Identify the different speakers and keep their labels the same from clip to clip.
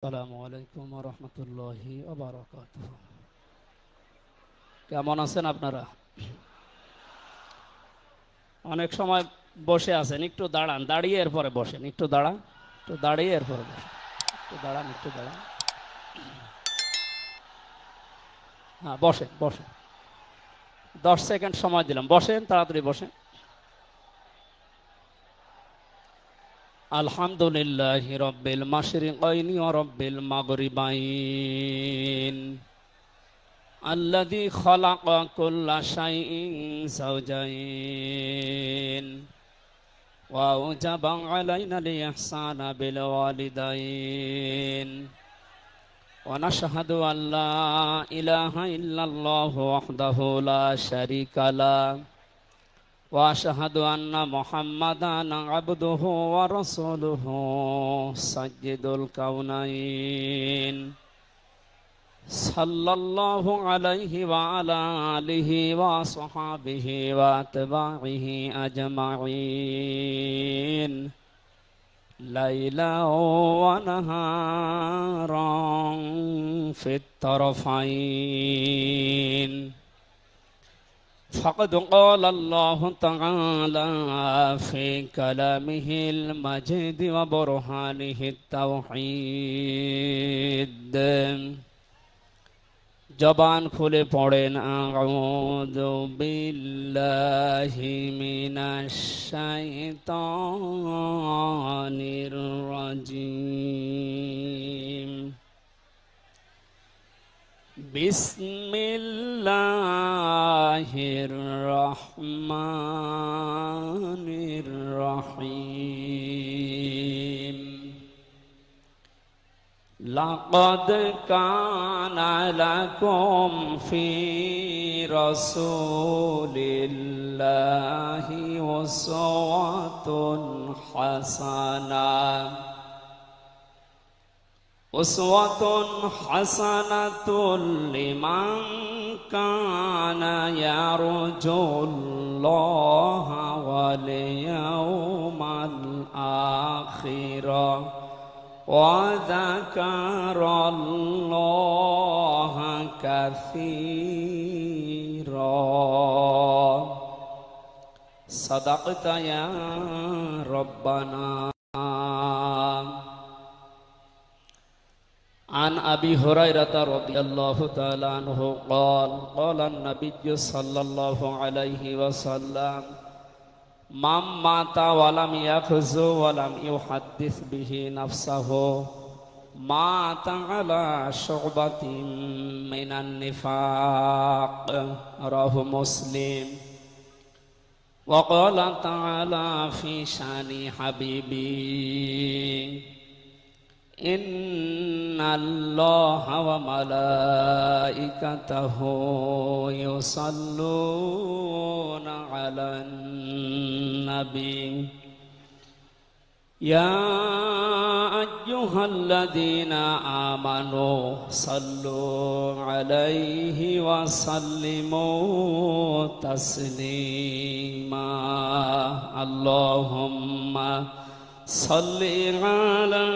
Speaker 1: আসসালামু আলাইকুম ওয়া রাহমাতুল্লাহি ওয়া বারাকাতুহু। কেমন আছেন আপনারা? অনেক সময় বসে আছেন, একটু দাঁড়ান, দাঁড়িয়ে এরপরে বসেন। একটু দাঁড়ান, একটু দাঁড়িয়ে এরপরে বসেন। একটু দাঁড়ান, একটু দাঁড়ান। হ্যাঁ, বসেন বসেন। 10 সেকেন্ড সময় দিলাম, বসেন, তাড়াতাড়ি বসেন। আলহামদুলিল্লাহি রাব্বিল মাশরিকাইনি ওয়া রাব্বিল মাগরিবাইন الذي خلق كل شيء زوجين وأوجب علينا الإحسان بالوالدين ونشهد أن لا إله إلا الله وحده لا شريك له وأشهد أن محمدا عبده ورسوله سيد الكونين صلى الله عليه وعلى آله وصحبه وأتباعه أجمعين ليلا ونهارا في الطرفين فقد قال الله تعالى في كلامه المجيد وبرهانه التوحيد জবান খুলে পড়েন আউযু বিল্লাহি মিনাশ শাইতানির রাজিম বিসমিল্লাহির রহমানির রহিম لقد كان لكم في رسول الله أسوة حسنة لمن كان يرجو الله واليوم الآخر وذكر الله كثيرا صدقت يا ربنا. عن أبي هريرة رضي الله تعالى عنه قال قال النبي صلى الله عليه وسلم من مات ولم يخزو ولم يحدث به نفسه مات على شعبة من النفاق رواه مسلم. وقال تعالى في شان حبيبي إن الله وملائكته يصلون على النبي يا أيها الذين آمنوا صلوا عليه وسلموا تسليما اللهم صل على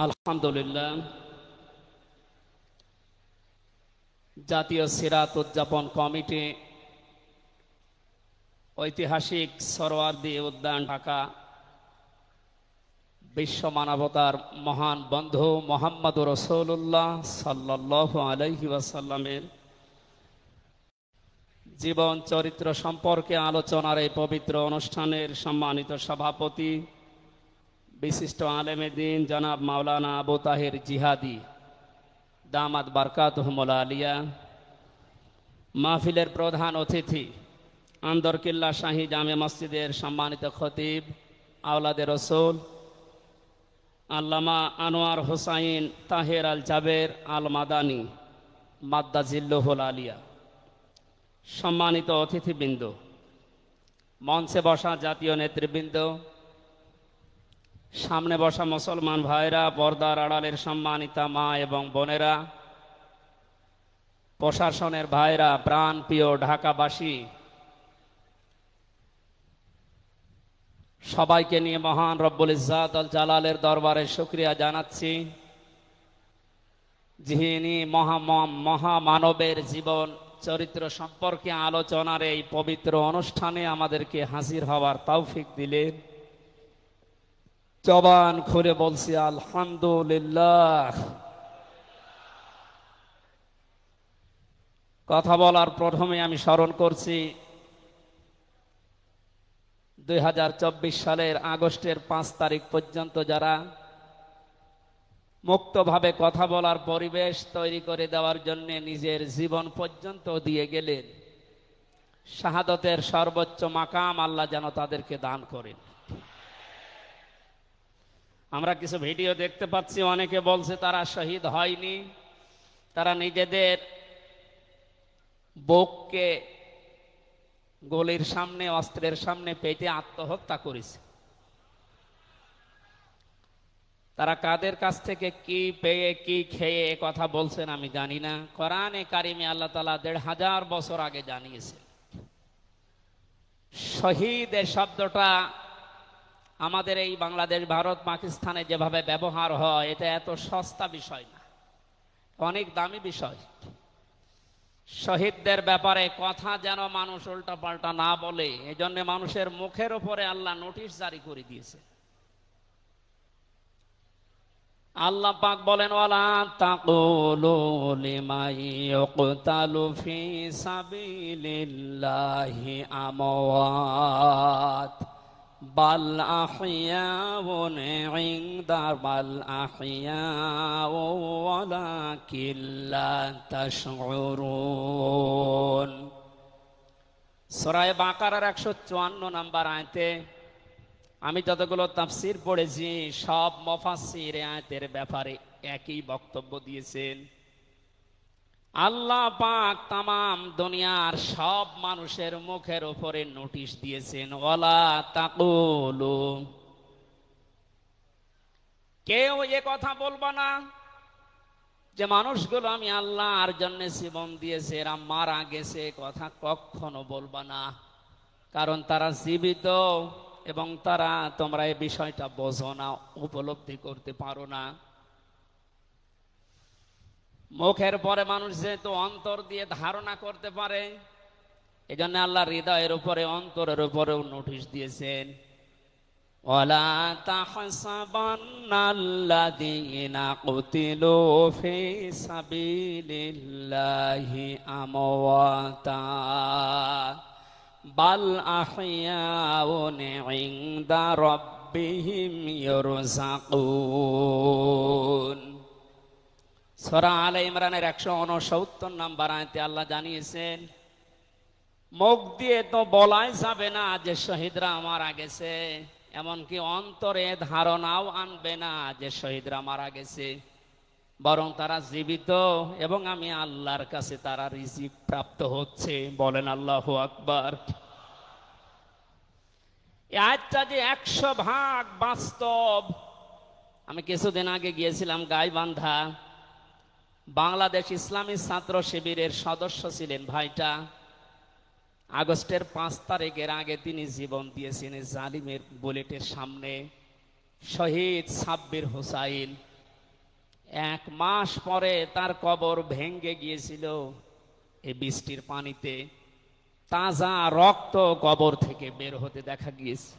Speaker 1: আলহামদুলিল্লাহ। জাতীয় সিরাত উদযাপন কমিটি ঐতিহাসিক সরওয়ার্দী উদ্যান ঢাকা বিশ্ব মানবতার মহান বন্ধু মুহাম্মদুর রাসূলুল্লাহ সাল্লাল্লাহু আলাইহি ওয়াসাল্লামের জীবন চরিত্র সম্পর্কে আলোচনার এই পবিত্র অনুষ্ঠানের সম্মানিত সভাপতি বিশিষ্ট আলেমে দ্বীন জনাব মাওলানা আবু তাহের জিহাদি দামাত বারকাতুহুল আলিয়া, মাহফিলের প্রধান অতিথি আন্দরকিল্লা শাহী জামে মসজিদের সম্মানিত খতিব আওলাদে রসুল আল্লামা আনোয়ার হোসাইন তাহের আল জাবের আল মাদানী মাদ্দাজিল্লুহুল আলিয়া, সম্মানিত অতিথিবৃন্দ, মঞ্চে বসা জাতীয় নেতৃবৃন্দ, সামনে বসা মুসলমান ভাইরা, পর্দার আড়ালের সম্মানিতা মা এবং বোনেরা, প্রশাসনের ভাইরা, প্রাণ প্রিয় ঢাকাবাসী, সবাইকে নিয়ে মহান রব্বুল ইজ্জাত আল জালালের দরবারে শুকরিয়া জানাচ্ছি, যিনি মহামানবের জীবন চরিত্র সম্পর্কে আলোচনার এই পবিত্র অনুষ্ঠানে আমাদেরকে হাজির হওয়ার তৌফিক দিলেন। জবান খুলে বলছি আলহামদুলিল্লাহ। কথা বলার প্রথমে আমি স্মরণ করছি 2024 সালের আগস্টের 5 তারিখ পর্যন্ত যারা মুক্তভাবে কথা বলার পরিবেশ তৈরি করে দেওয়ার জন্য নিজের জীবন পর্যন্ত দিয়ে গেলেন, শাহাদতের সর্বোচ্চ মাকাম আল্লাহ যেন তাদেরকে দান করেন। আমরা কিছু ভিডিও দেখতে পাচ্ছি, অনেকে বলছে তারা শহীদ হয়নি, তারা নিজেদের বুককে গলির সামনে, অস্ত্রের সামনে পেতে আত্মহত্যা করেছে। তারা কাদের কাছ থেকে কি পেয়ে কি খেয়ে কথা বলছেন আমি জানি না। কোরআনে কারিমে আল্লাহ তাআলা 1500 বছর আগে জানিয়েছেন। শহীদ এর শব্দটা আমাদের এই বাংলাদেশ, ভারত, পাকিস্তানে যেভাবে ব্যবহার হয়, এটা এত সস্তা বিষয় না, অনেক দামি বিষয়। শহীদদের ব্যাপারে কথা যেন মানুষ উল্টা পাল্টা না বলে, এজন্য মানুষের মুখের উপরে আল্লাহ নোটিশ জারি করে দিয়েছে। আল্লাহ পাক বলেন, ওয়ালা তাকুলু লিমান ইউকতালু ফি সাবিলিল্লাহি আমওয়াত বাল আহইয়াউন ইনদা বাল আহইয়াউ ওয়ালাকিন লা তাশউরুন। সূরা বাকারার 154 নম্বর আয়াতে আমি যতগুলো তাফসীর পড়েছি, সব মুফাসসির আয়াতের ব্যাপারে একই বক্তব্য দিয়েছেন। আল্লাহ পাক তামাম দুনিয়ার সব মানুষের মুখের উপরে নোটিশ দিয়েছেন, ওয়ালা তাকুলু, কেউ এ কথা বলবা না যে মানুষগুলো আমি আল্লাহর জন্য জীবন দিয়েছে, এরা মারা গেছে, কথা কখনো বলবা না। কারণ তারা জীবিত এবং তারা, তোমরা এই বিষয়টা বোঝো না, উপলব্ধি করতে পারো না। মুখের পরে মানুষ যেহেতু অন্তর দিয়ে ধারণা করতে পারে, এজন্য আল্লাহ হৃদয়ের উপরে, অন্তরের উপরেও নোটিশ দিয়েছেন, ওয়ালা তাহসাবান্নাল্লাযীনা কুতিলু ফি সাবিলিল্লাহি আমওয়াতা বাল আহইয়াউন ইনদা রাব্বিহিম ইরযাকুন। সূরা আলে ইমরানের 169 নম্বর আয়াতে আল্লাহ জানিয়েছেন, মুখ দিয়ে তো বলাই যাবে না যে শহীদরা মারা গেছে, এমনকি অন্তরে ধারণাও আনবে না যে শহীদরা মারা গেছে, বরং তারা জীবিত এবং আমি আল্লাহর কাছে তারা রিজিক প্রাপ্ত হচ্ছে। বলেন আল্লাহু আকবার। এই আয়াতটা যে 100% বাস্তব। আমি কিছুদিন আগে গিয়েছিলাম গাইবান্ধা, বাংলাদেশ ইসলামী ছাত্র শিবিরের সদস্য ছিলেন ভাইটা। আগস্টের 5 তারিখের আগে তিনি জীবন দিয়েছেন জালিমের বুলেটের সামনে। শহীদ সাব্বির হোসাইন, 1 মাস পরে তার কবর ভেঙে গিয়েছিল এই বৃষ্টির পানিতে, তাজা রক্ত কবর থেকে বের হতে দেখা গিয়েছে।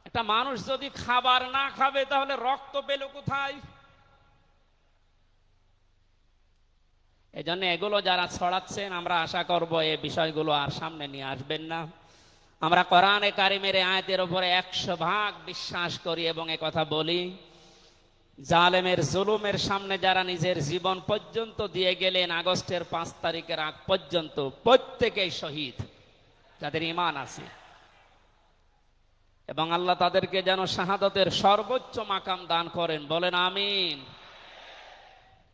Speaker 1: একটা মানুষ যদি খাবার না খাবে তাহলে রক্ত পেল কোথায়? এজন্য এগুলো যারা ছড়াচ্ছেন, আমরা আশা করব এই বিষয়গুলো আর সামনে নিয়ে আসবেন না। আমরা কোরআনে কারিমের আয়াতের উপরে 100% বিশ্বাস করি এবং এ কথা বলি, জালেমের জুলুমের সামনে যারা নিজের জীবন পর্যন্ত দিয়ে গেলেন আগস্টের 5 তারিখের আগ পর্যন্ত, প্রত্যেকেই শহীদ যাদের ঈমান আছে, এবং আল্লাহ তাদেরকে যেন শাহাদতের সর্বোচ্চ মাকাম দান করেন। বলেন আমিন।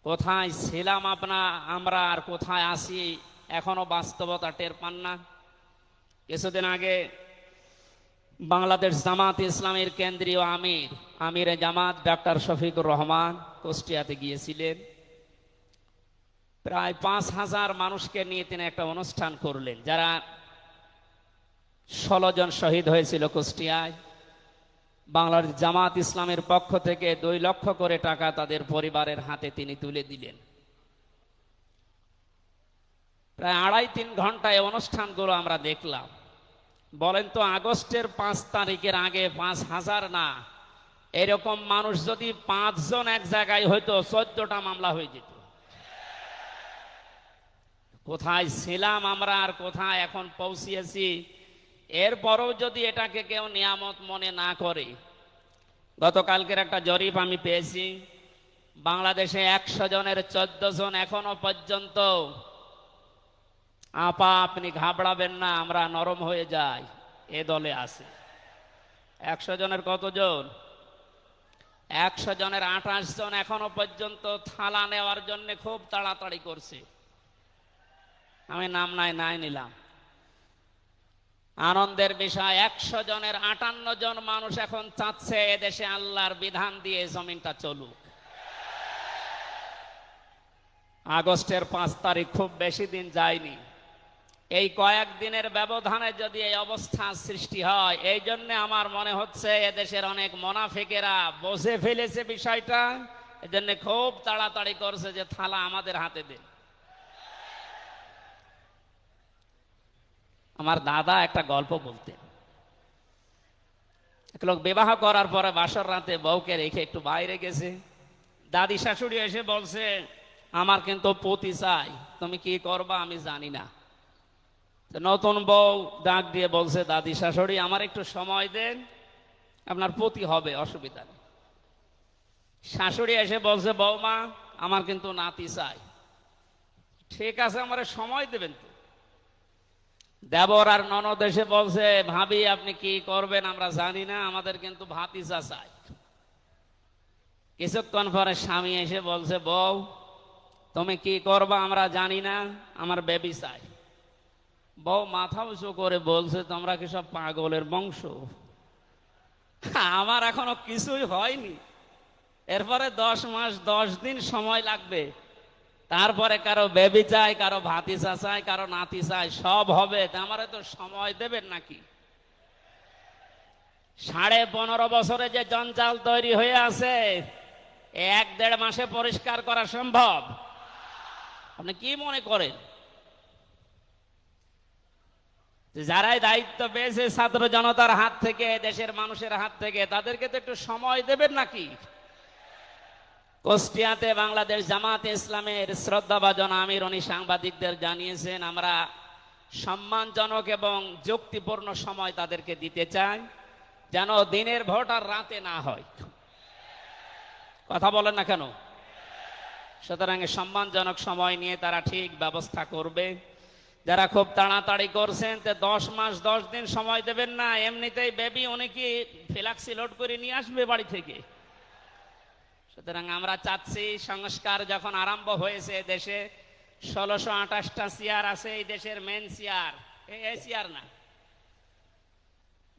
Speaker 1: কোথায় ছিলাম আমরা আর কোথায় আছি এখনো বাস্তবতা টের পান না। কিছুদিন আগে বাংলাদেশ জামাত ইসলামের কেন্দ্রীয় আমিরে জামাত ডক্টর শফিকুর রহমান কুষ্টিয়াতে গিয়েছিলেন। প্রায় 5,000 মানুষকে নিয়ে তিনি একটা অনুষ্ঠান করলেন। যারা 16 জন শহীদ হয়েছিল কুষ্টিয়ায়, বাংলাদেশ জামাত ইসলামের পক্ষ থেকে 2 লক্ষ করে টাকা তাদের পরিবারের হাতে তিনি তুলে দিলেন। প্রায় 2.5-3 ঘন্টায় অনুষ্ঠানগুলো আমরা দেখলাম। বলেন তো, আগস্টের 5 তারিখের আগে 5,000 না, এরকম মানুষ যদি 5 জন এক জায়গায় হয়তো 14টা মামলা হয়ে যেত। কোথায় ছিলাম আমরা আর কোথায় এখন পৌঁছিয়েছি, এরপরও যদি এটাকে কেউ নিয়ামত মনে না করে। গতকালকের একটা জরিপ আমি পেয়েছি, বাংলাদেশে 100 জনের 14 জন এখনো পর্যন্ত আপা আপনি ঘাবড়াবেন না, আমরা নরম হয়ে যাই, এ দলে আছে। 100 জনের কতজন? 100 জনের 28 জন এখনো পর্যন্ত থালা নেওয়ার জন্য খুব তাড়াতাড়ি করছে। আমি নাম নাই নিলাম। আনন্দের বিষয়, 100 জনের 58 জন মানুষ এখন চাচ্ছে এদেশে আল্লাহর বিধান দিয়ে জমিনটা চলুক। আগস্টের 5 তারিখ খুব বেশি দিন যায়নি। এই কয়েকদিনের ব্যবধানে যদি এই অবস্থা সৃষ্টি হয়, এই জন্য আমার মনে হচ্ছে এদেশের অনেক মুনাফিকেরা বুঝে ফেলেছে বিষয়টা, এজন্য খুব তাড়াতাড়ি করছে যে থালা আমাদের হাতে দেন। আমার দাদা একটা গল্প বলতেন। এক লোক বিবাহ করার পরে বাসর রাতে বউকে রেখে একটু বাইরে গেছে। দাদি শাশুড়ি এসে বলছে, আমার কিন্তু পতি চাই, তুমি কি করবা আমি জানি না। নতুন বউ ডাক দিয়ে বলছে, দাদি শাশুড়ি আমার একটু সময় দেন, আপনার পতি হবে, অসুবিধা নেই। শাশুড়ি এসে বলছে, বৌমা আমার কিন্তু নাতি চাই। ঠিক আছে, আমার সময় দেবেন তো। দেবর আর ননদ এসে বলছে, ভাবি আপনি কি করবেন আমরা জানি না, আমাদের কিন্তু ভাতিজা চাই। কিছুক্ষণ পরে স্বামী এসে বলছে, বউ তুমি কি করবা আমরা জানি না, আমার বেবি চাই। বউ মাথা উঁচু করে বলছে, তোমরা কি সব পাগলের বংশ? আমার এখনো কিছুই হয়নি, এরপরে 10 মাস 10 দিন সময় লাগবে, তারপরে কারো বেবি চাই, কারো ভাতিজা চাই, কারো নাতি চাই, সব হবে। আমারে তো সময় দেবেন নাকি? 15.5 বছরে যে জঞ্জাল তৈরি হয়ে আছে, 1-1.5 মাসে পরিষ্কার করা সম্ভব? আপনি কি মনে করেন? যারাই দায়িত্ব পেয়েছে ছাত্র জনতার হাত থেকে, দেশের মানুষের হাত থেকে, তাদেরকে তো একটু সময় দেবেন নাকি? কুষ্টিয়াতে বাংলাদেশ জামাতে ইসলামের শ্রদ্ধাভাজন আমির উনি সাংবাদিকদের জানিয়েছেন, আমরা সম্মানজনক এবং যুক্তিপূর্ণ সময় তাদেরকে দিতে চাই, যেন দিনের ভোট আর রাতে না হয়। কথা বলেন না কেন? সুতরাং সম্মানজনক সময় নিয়ে তারা ঠিক ব্যবস্থা করবে। যারা খুব তাড়াতাড়ি করছেন, 10 মাস 10 দিন সময় দেবেন না, এমনিতেই বেবি উনি কি ফ্ল্যাক্সি লোড করে নিয়ে আসবে বাড়ি থেকে। সুতরাং আমরা চাচ্ছি, সংস্কার যখন আরম্ভ হয়েছে দেশে, 1628টা চেয়ার আছে এই দেশের মেন চেয়ার, এই চেয়ার না,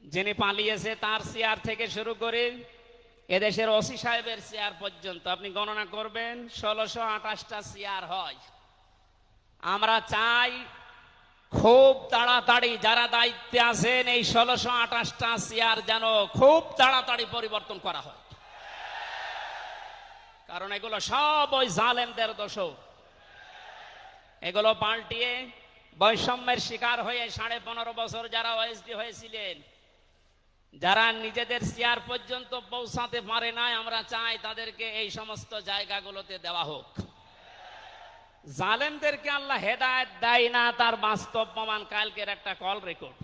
Speaker 1: যিনি পালিয়েছে তার চেয়ার থেকে শুরু করে এদেশের ওসি সাহেবের চেয়ার পর্যন্ত আপনি গণনা করবেন, 1628টা চেয়ার হয়। আমরা চাই খুব তাড়াতাড়ি যারা দায়িত্বে আছেন এই 1628টা চেয়ার যেন খুব তাড়াতাড়ি পরিবর্তন করা হয়, কারণ এগুলো সব ওই জালেমদের দোষ। এগুলো পাল্টিয়ে বৈষম্যের শিকার হয়ে 15.5 বছর যারা ওএসডি হয়েছিলেন, যারা নিজেদের চেয়ার পর্যন্ত পৌঁছাতে পারে নাই, আমরা চাই তাদেরকে এই সমস্ত জায়গাগুলোতে দেওয়া হোক। জালেমদেরকে আল্লাহ হেদায়েত দেয় না, তার বাস্তব প্রমাণ কালকের একটা কল রেকর্ড।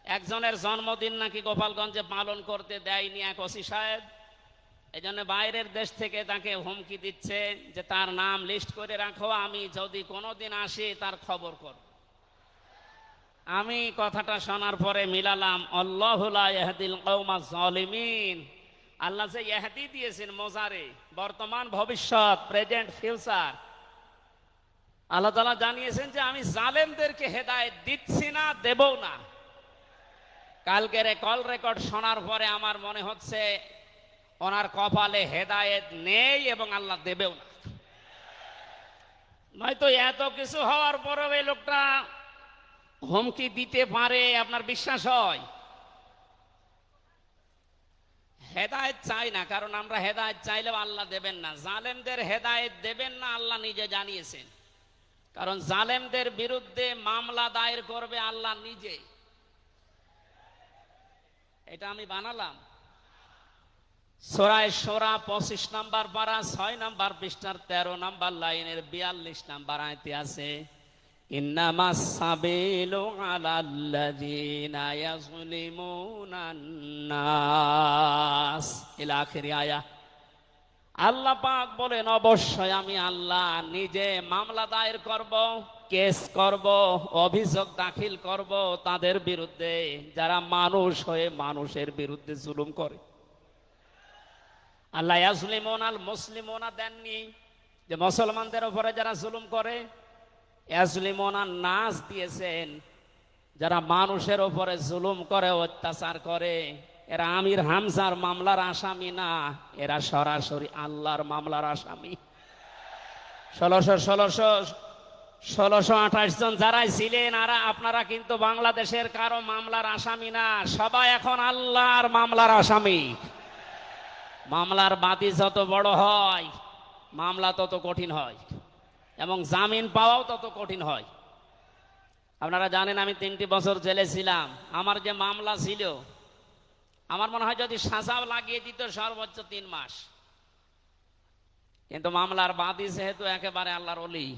Speaker 1: একজনের জন্মদিন নাকি গোপালগঞ্জে পালন করতে দেয়নি এক ওসি সাহেব, এজন্য বাইরের দেশ থেকে তাকে হুমকি দিচ্ছে যে তার নাম লিস্ট করে রাখো, আমি যদি কোনোদিন আসি তার খবর করব। আমি কথাটা শোনার পরে মিলালাম, আল্লাহু লা ইয়াহদিল কওমাজ জালিমিন। আল্লাহ যে ইহদি দিয়েছেন মোজারে, বর্তমান ভবিষ্যৎ, প্রেজেন্ট ফিউচার, আল্লাহ তাআলা জানিয়েছেন যে আমি জালেমদেরকে হেদায়েত দিচ্ছি না, দেবও না। কালকের কল রেকর্ড শোনার পরে আমার মনে হচ্ছে ওনার কপালে হেদায়েত নেই এবং আল্লাহ দেবেও না। নয়তো এত কিছু হওয়ার পরেও এই লোকটা হুমকি দিতে পারে আপনার বিশ্বাস হয়? হেদায়েত চাই না, কারণ আমরা হেদায়েত চাইলেও আল্লাহ দেবেন না। জালেমদের হেদায়েত দেবেন না আল্লাহ নিজে জানিয়েছেন, কারণ জালেমদের বিরুদ্ধে মামলা দায়ের করবে আল্লাহ নিজে। এটা আমি বানালাম। সূরা শুরা 25 নম্বর পারা 6 নম্বর পৃষ্ঠার 13 নম্বর লাইনের 42 নম্বর আয়াতে আছে, ইন্নামাস সাবিলু আলাল্লাযিনা ইয়াযলিমুনান নাস ইলা আখিরি আয়া। আল্লাহ পাক বলেন, অবশ্যই আমি আল্লাহ নিজে মামলা দায়ের করব, কেস করব, অভিযোগ দাখিল করব তাদের বিরুদ্ধে যারা মানুষ হয়ে মানুষের বিরুদ্ধে জুলুম করে। আল্লাহ ইয়াজলিমুন আল মুসলিমুনা দেননি যে মুসলমানদের উপরে যারা জুলুম করে, ইয়াজলিমুন আন নাস দিয়েছেন যারা মানুষের উপরে জুলুম করে, অত্যাচার করে। এরা আমির হামজার মামলার আসামি না, এরা সরাসরি আল্লাহর মামলার আসামি। 1628 জন যারাই ছিলেন আপনারা কিন্তু বাংলাদেশের কারো মামলার আসামি না, সবাই এখন আল্লাহর মামলার আসামি। মামলার বাদী যত বড় হয় মামলা তত কঠিন হয় এবং জামিন পাওয়াও তত কঠিন হয়। আপনারা জানেন আমি 3টি বছর জেলে ছিলাম। আমার যে মামলা ছিল, আমার মনে হয় যদি সাজাও লাগিয়ে দিত সর্বোচ্চ 3 মাস। কিন্তু মামলার বাদী যেহেতু একেবারে আল্লাহর ওলি,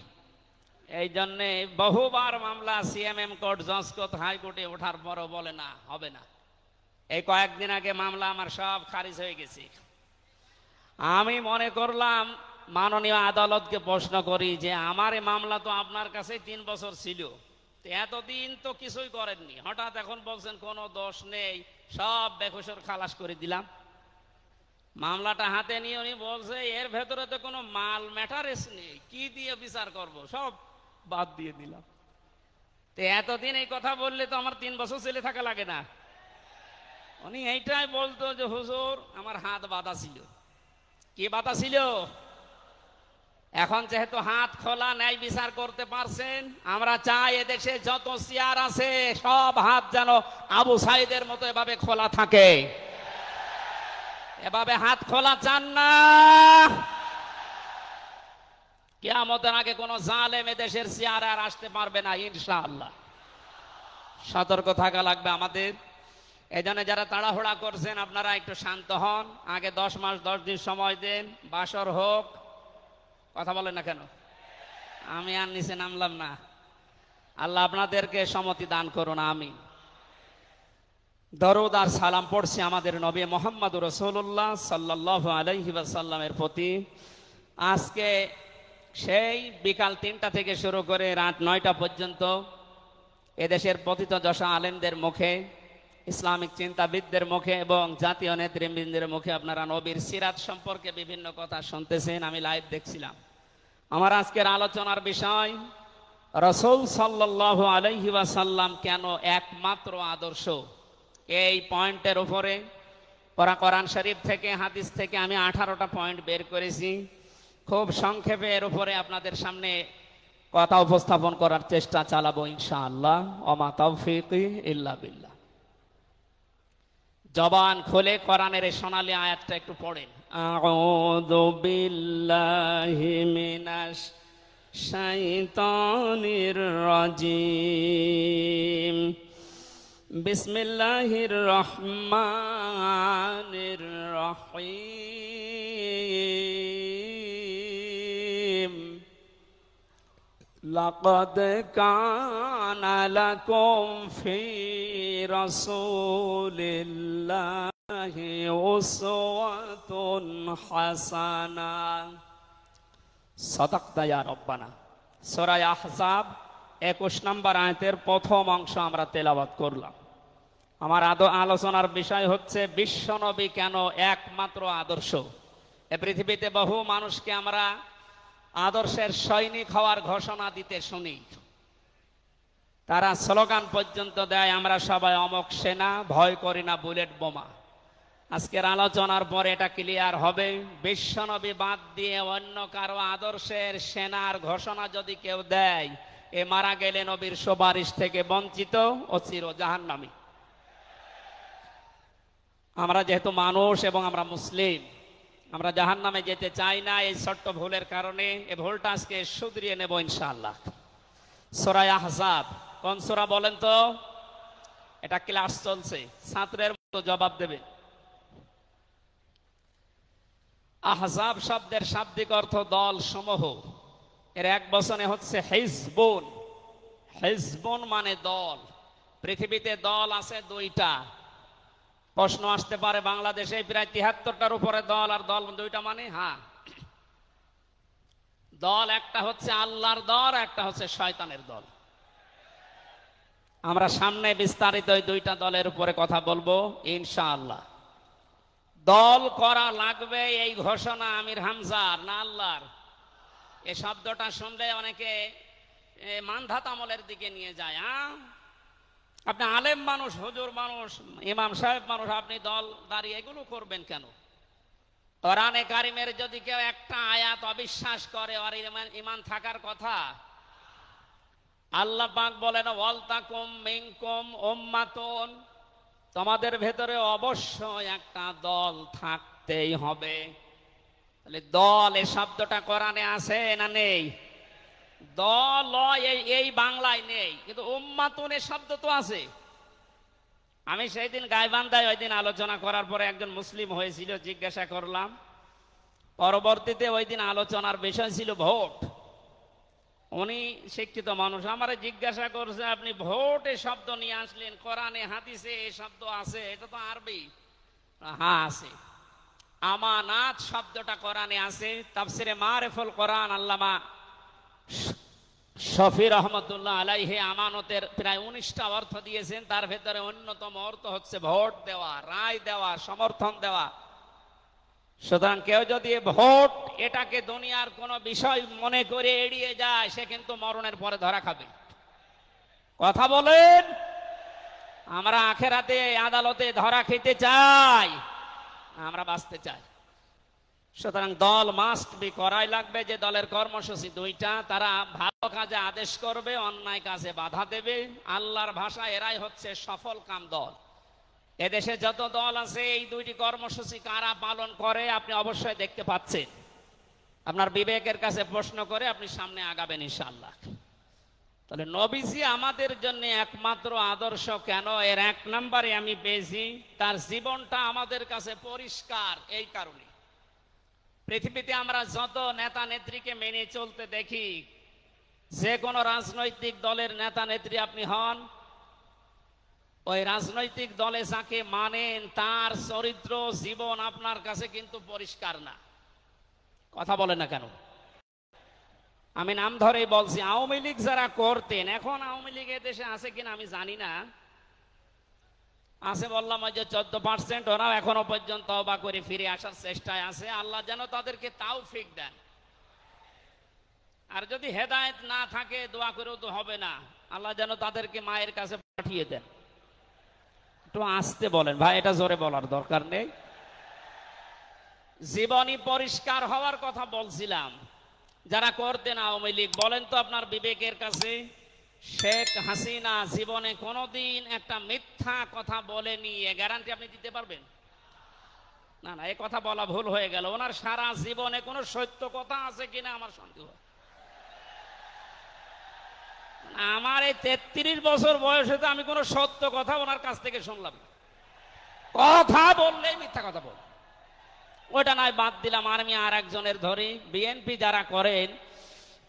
Speaker 1: এই জন্যে বহুবার মামলা সিএমএম কোর্ট, জজ কোর্ট, হাইকোর্টে ওঠার পরও বলে না, হবে না। এই কয়েকদিন আগে মামলা আমার সব খারিজ হয়ে গেছে। আমি মনে করলাম মাননীয় আদালতকে প্রশ্ন করি যে আমার এই মামলা তো আপনার কাছে 3 বছর ছিল, এতদিন তো কিছুই করেননি, হঠাৎ এখন বলছেন কোনো দোষ নেই, সব বেকসুর খালাস করে দিলাম। মামলাটা হাতে নিয়ে উনি বলছে এর ভেতরে তো কোনো মাল ম্যাটারেস নেই, কি দিয়ে বিচার করব, সব বাদ দিয়ে দিলাম। তো এতদিন এই কথা বললে তো আমার 3 বছর জেলে থাকা লাগে না। উনি এইটাই বলতো যে হুজুর আমার হাত বাঁধা ছিল। কি বাধা ছিল? এখন যেহেতু হাত খোলা, ন্যায় বিচার করতে পারছেন, আমরা চাই এদেশে যত চেয়ার আছে সব হাত যেন আবু সাইদের মতো এভাবে খোলা থাকে। এভাবে হাত খোলা চান না? কিয়ামতের আগে কোন জালেম এদেশের চেয়ারে আর আসতে পারবে না ইনশাআল্লাহ। সতর্ক থাকা লাগবে আমাদের। এই জন্য যারা তাড়াহুড়া করছেন আপনারা একটু শান্ত হন। আগে 10 মাস 10 দিন সময় দেন, বাসর হোক। কথা বলেন না কেন? আমি আর নিচে নামলাম না। আল্লাহ আপনাদেরকে সম্মতি দান করুন, আমিন। দরুদ আর সালাম পড়ছি আমাদের নবী মুহাম্মদুর রাসূলুল্লাহ সাল্লাল্লাহু আলাইহি ওয়াসাল্লামের প্রতি। আজকে সেই বিকাল 3টা থেকে শুরু করে রাত 9টা পর্যন্ত এদেশের পতিত দশা আলেমদের মুখে, ইসলামিক চিন্তাবিদদের মুখে এবং জাতীয় নেতৃবৃন্দের মুখে আপনারা নবীর সিরাত সম্পর্কে বিভিন্ন কথা শুনতেছেন। আমি লাইভ দেখছিলাম। আমার আজকের আলোচনার বিষয় রাসূল সাল্লাল্লাহু আলাইহি ওয়াসাল্লাম কেন একমাত্র আদর্শ। এই পয়েন্টের উপরে কোরআন শরীফ থেকে, হাদিস থেকে আমি 18টা পয়েন্ট বের করেছি। খুব সংক্ষেপে এর উপরে আপনাদের সামনে কথা উপস্থাপন করার চেষ্টা চালাবো ইনশাআল্লাহ। ওমা তাওফীকি ইল্লা বিল্লাহ। জবান খুলে কোরআনের এই সোনালী আয়াতটা একটু পড়েন। আউযু বিল্লাহি মিনাশ শাইতানির রাজিম। বিসমিল্লাহির রহমানির রহিম। লাকাদ কানা লাকুম ফি রাসূলিল্লাহি উসওয়াতুন হাসানাহ। সাদাকতা ইয়া রাব্বানা। সূরা আহজাব 21 নম্বর আয়াতের প্রথম অংশ আমরা তেলাওয়াত করলাম। আমার আলোচনার বিষয় হচ্ছে বিশ্বনবী কেন একমাত্র আদর্শ। এ পৃথিবীতে বহু মানুষকে আমরা আদর্শের সৈনিক হওয়ার ঘোষণা দিতে শুনি। তারা স্লোগান পর্যন্ত দেয়, আমরা সবাই অমক সেনা, ভয় করি না বুলেট বোমা। আজকের আলোচনার পরে এটা ক্লিয়ার হবে, বিশ্বনবী বাদ দিয়ে অন্য কারো আদর্শের সেনার ঘোষণা যদি কেউ দেয়, এ মারা গেলে নবীর সুপারিশ থেকে বঞ্চিত ও চির জাহান্নামী। আমরা যেহেতু মানুষ এবং আমরা মুসলিম, আমরা জাহান্নামে যেতে চাই না। এই ছোট্ট ভুলের কারণে এই ভুলটা আজকে শুধরিয়ে নেব ইনশাআল্লাহ। সূরা আহজাব কোন সূরা বলেন তো? এটা ক্লাস চলছে, ছাত্রের মতো জবাব দেবে। আহজাব শব্দের শাব্দিক অর্থ দল সমূহ। এর এক বচনে হচ্ছে হিজবুন। হিজবুন মানে দল। পৃথিবীতে দল আছে দুইটা। প্রশ্ন আসতে পারে, বাংলাদেশে প্রায় ৭৩টার উপরে দল, আর দল দুইটা মানে? হ্যাঁ, দল একটা হচ্ছে আল্লাহর দল, একটা হচ্ছে শয়তানের দল। আমরা সামনে বিস্তারিত ওই দুইটা দলের উপরে কথা বলবো ইনশাআল্লাহ। দল করা লাগবে এই ঘোষণা আমির হামজার না আল্লাহর? এই শব্দটা শুনলে অনেকে মানধাত আমলের দিকে নিয়ে যায়। আপনি আলেম মানুষ, হুজুর মানুষ, ইমাম সাহেব মানুষ, আপনি দল দাঁড়িয়ে এগুলো করবেন কেন? কোরআনে কারিমের যদি কেউ একটা আয়াত অবিশ্বাস করে, আর ইমান থাকার কথা। আল্লাহ পাক বলেন, ওয়ালতাকুম মিনকুম উম্মাতুন, তোমাদের ভেতরে অবশ্যই একটা দল থাকতেই হবে। তাহলে দল এই শব্দটা কোরআনে আছে না নেই? দল এই বাংলায় নেই, কিন্তু উম্মাতুন এই শব্দ তো আছে। আমি সেই দিন গাইবান্ধায় ওই দিন আলোচনা করার পরে একজন মুসলিম হয়েছিল, জিজ্ঞাসা করলাম। পরবর্তীতে ওই দিন আলোচনার বিষয় ছিল ভোট। উনি শিক্ষিত মানুষ, আমারে জিজ্ঞাসা করছে, আপনি ভোট এই শব্দ নিয়ে আসলেন, কোরআনে হাদিসে এই শব্দ আছে? এটা তো আরবি। হ্যাঁ আছে। আমানাত শব্দটা কোরআনে আছে। তাফসিরে মারিফুল কোরআন আল্লামা শফি রহমতুল্লাহ আলাইহি আমানতের প্রায় 19টা অর্থ দিয়েছেন। তার ভেতরে অন্যতম অর্থ হচ্ছে ভোট দেওয়া, রায় দেওয়া, সমর্থন দেওয়া। সুতরাং কেউ যদি ভোট এটাকে দুনিয়ার কোন বিষয় মনে করে এড়িয়ে যায়, সে কিন্তু মরণের পরে ধরা খাবে। কথা বলেন? আমরা আখেরাতে আদালতে ধরা খেতে চাই, আমরা বাঁচতে চাই। সুতরাং দল মাস্ট বি, করাই লাগবে। যে দলের কর্মসূচি দুইটা, তারা ভালো কাজে আদেশ করবে, অন্যায় কাজে বাধা দেবে। আল্লাহর ভাষা এরাই হচ্ছে সফল কাম দল। এদেশে যত দল আছে, এই দুইটি কর্মসূচি কারা পালন করে আপনি অবশ্যই দেখতে পাচ্ছেন। আপনার বিবেকের কাছে প্রশ্ন করে আপনি সামনে আগাবেন ইনশাআল্লাহ। তাহলে নবীজি আমাদের জন্য একমাত্র আদর্শ কেন? এর এক নম্বরে আমি পেয়েছি, তার জীবনটা আমাদের কাছে পরিষ্কার। এই কারণে পৃথিবীতে আমরা যত নেতা নেত্রীকে মেনে চলতে দেখি, যে কোনো রাজনৈতিক দলের নেতা নেত্রী আপনি হন, ওই রাজনৈতিক দলে যাকে মানেন তার চরিত্র জীবন আপনার কাছে কিন্তু পরিষ্কার না। কথা বলে না কেন? আমি নাম ধরেই বলছি, আওয়ামী লীগ যারা করতেন, এখন আওয়ামী লীগ দেশে আছে কিনা আমি জানি না, আছে বললাম ওই যে 14%, ওরাও এখনো পর্যন্ত তওবা করে ফিরে আসার চেষ্টায় আছে। আল্লাহ যেন তাদেরকে তাওফিক দেন। আর যদি হেদায়েত না থাকে, দোয়া করেও তো হবে না, আল্লাহ যেন তাদেরকে মায়ের কাছে পাঠিয়ে দেন। একটু আস্তে বলেন ভাই, এটা জোরে বলার দরকার নেই। জীবনী পরিষ্কার হওয়ার কথা বলছিলাম। যারা করতেন আওয়ামী লীগ, বলেন তো আপনার বিবেকের কাছে, শেখ হাসিনা জীবনে কোনোদিন একটা মিথ্যা কথা বলেনি, এ গ্যারান্টি আপনি দিতে পারবেন? না না, এ কথা বলা ভুল হয়ে গেল। ওনার সারা জীবনে কোনো সত্য কথা আছে কিনা আমার সন্দেহ। আমার এই 33 বছর বয়সে তো আমি কোনো সত্য কথা ওনার কাছ থেকে শুনলাম না। কথা বললেই মিথ্যা কথা বল। ওইটা নয়, বাদ দিলাম। আমি আর একজনের ধরি, বিএনপি যারা করেন,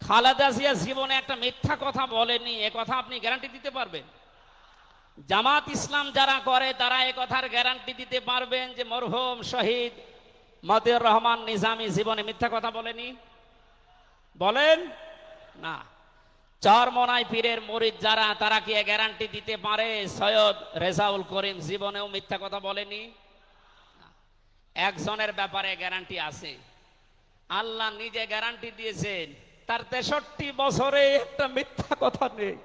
Speaker 1: খালেদা জিয়া জীবনে একটা মিথ্যা কথা বলেনি, এ কথা আপনি গ্যারান্টি দিতে পারবেন? জামাত ইসলাম যারা করে, তারা এ কথার গ্যারান্টি দিতে পারবেন যে মরহুম শহীদ মতিউর রহমান নিজামী জীবনে মিথ্যা কথা বলেনি? বলেন না। চরমনাই পীরের মুরিদ যারা, তারা কি গ্যারান্টি দিতে পারে সৈয়দ রেজাউল করিম জীবনেও মিথ্যা কথা বলেনি? একজনের ব্যাপারে গ্যারান্টি আছে, আল্লাহ নিজে গ্যারান্টি দিয়েছেন, তার 63 বছরে একটা মিথ্যা কথা নেই।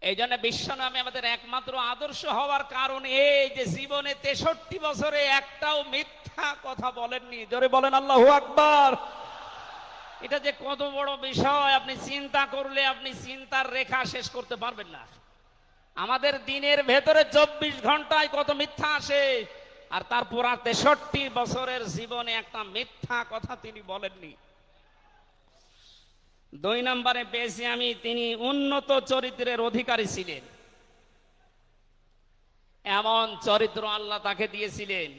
Speaker 1: এই জন্য বিশ্বনবী আমাদের একমাত্র আদর্শ হওয়ার কারণ এই যে জীবনে 63 বছরে একটাও মিথ্যা কথা বলেননি। জোরে বলেন আল্লাহু আকবার। এটা যে কত বড় বিষয় আপনি চিন্তা করলে আপনি চিন্তার রেখা শেষ করতে পারবেন না। আমাদের দিনের ভেতরে 24 ঘন্টায় কত মিথ্যা আসে, আর তার পুরা 63 বছরের জীবনে একটা মিথ্যা কথা তিনি বলেননি। 2 নম্বরে পেয়েছি আমি, তিনি উন্নত চরিত্রের অধিকারী ছিলেন। এমন চরিত্র আল্লাহ তাকে দিয়েছিলেন।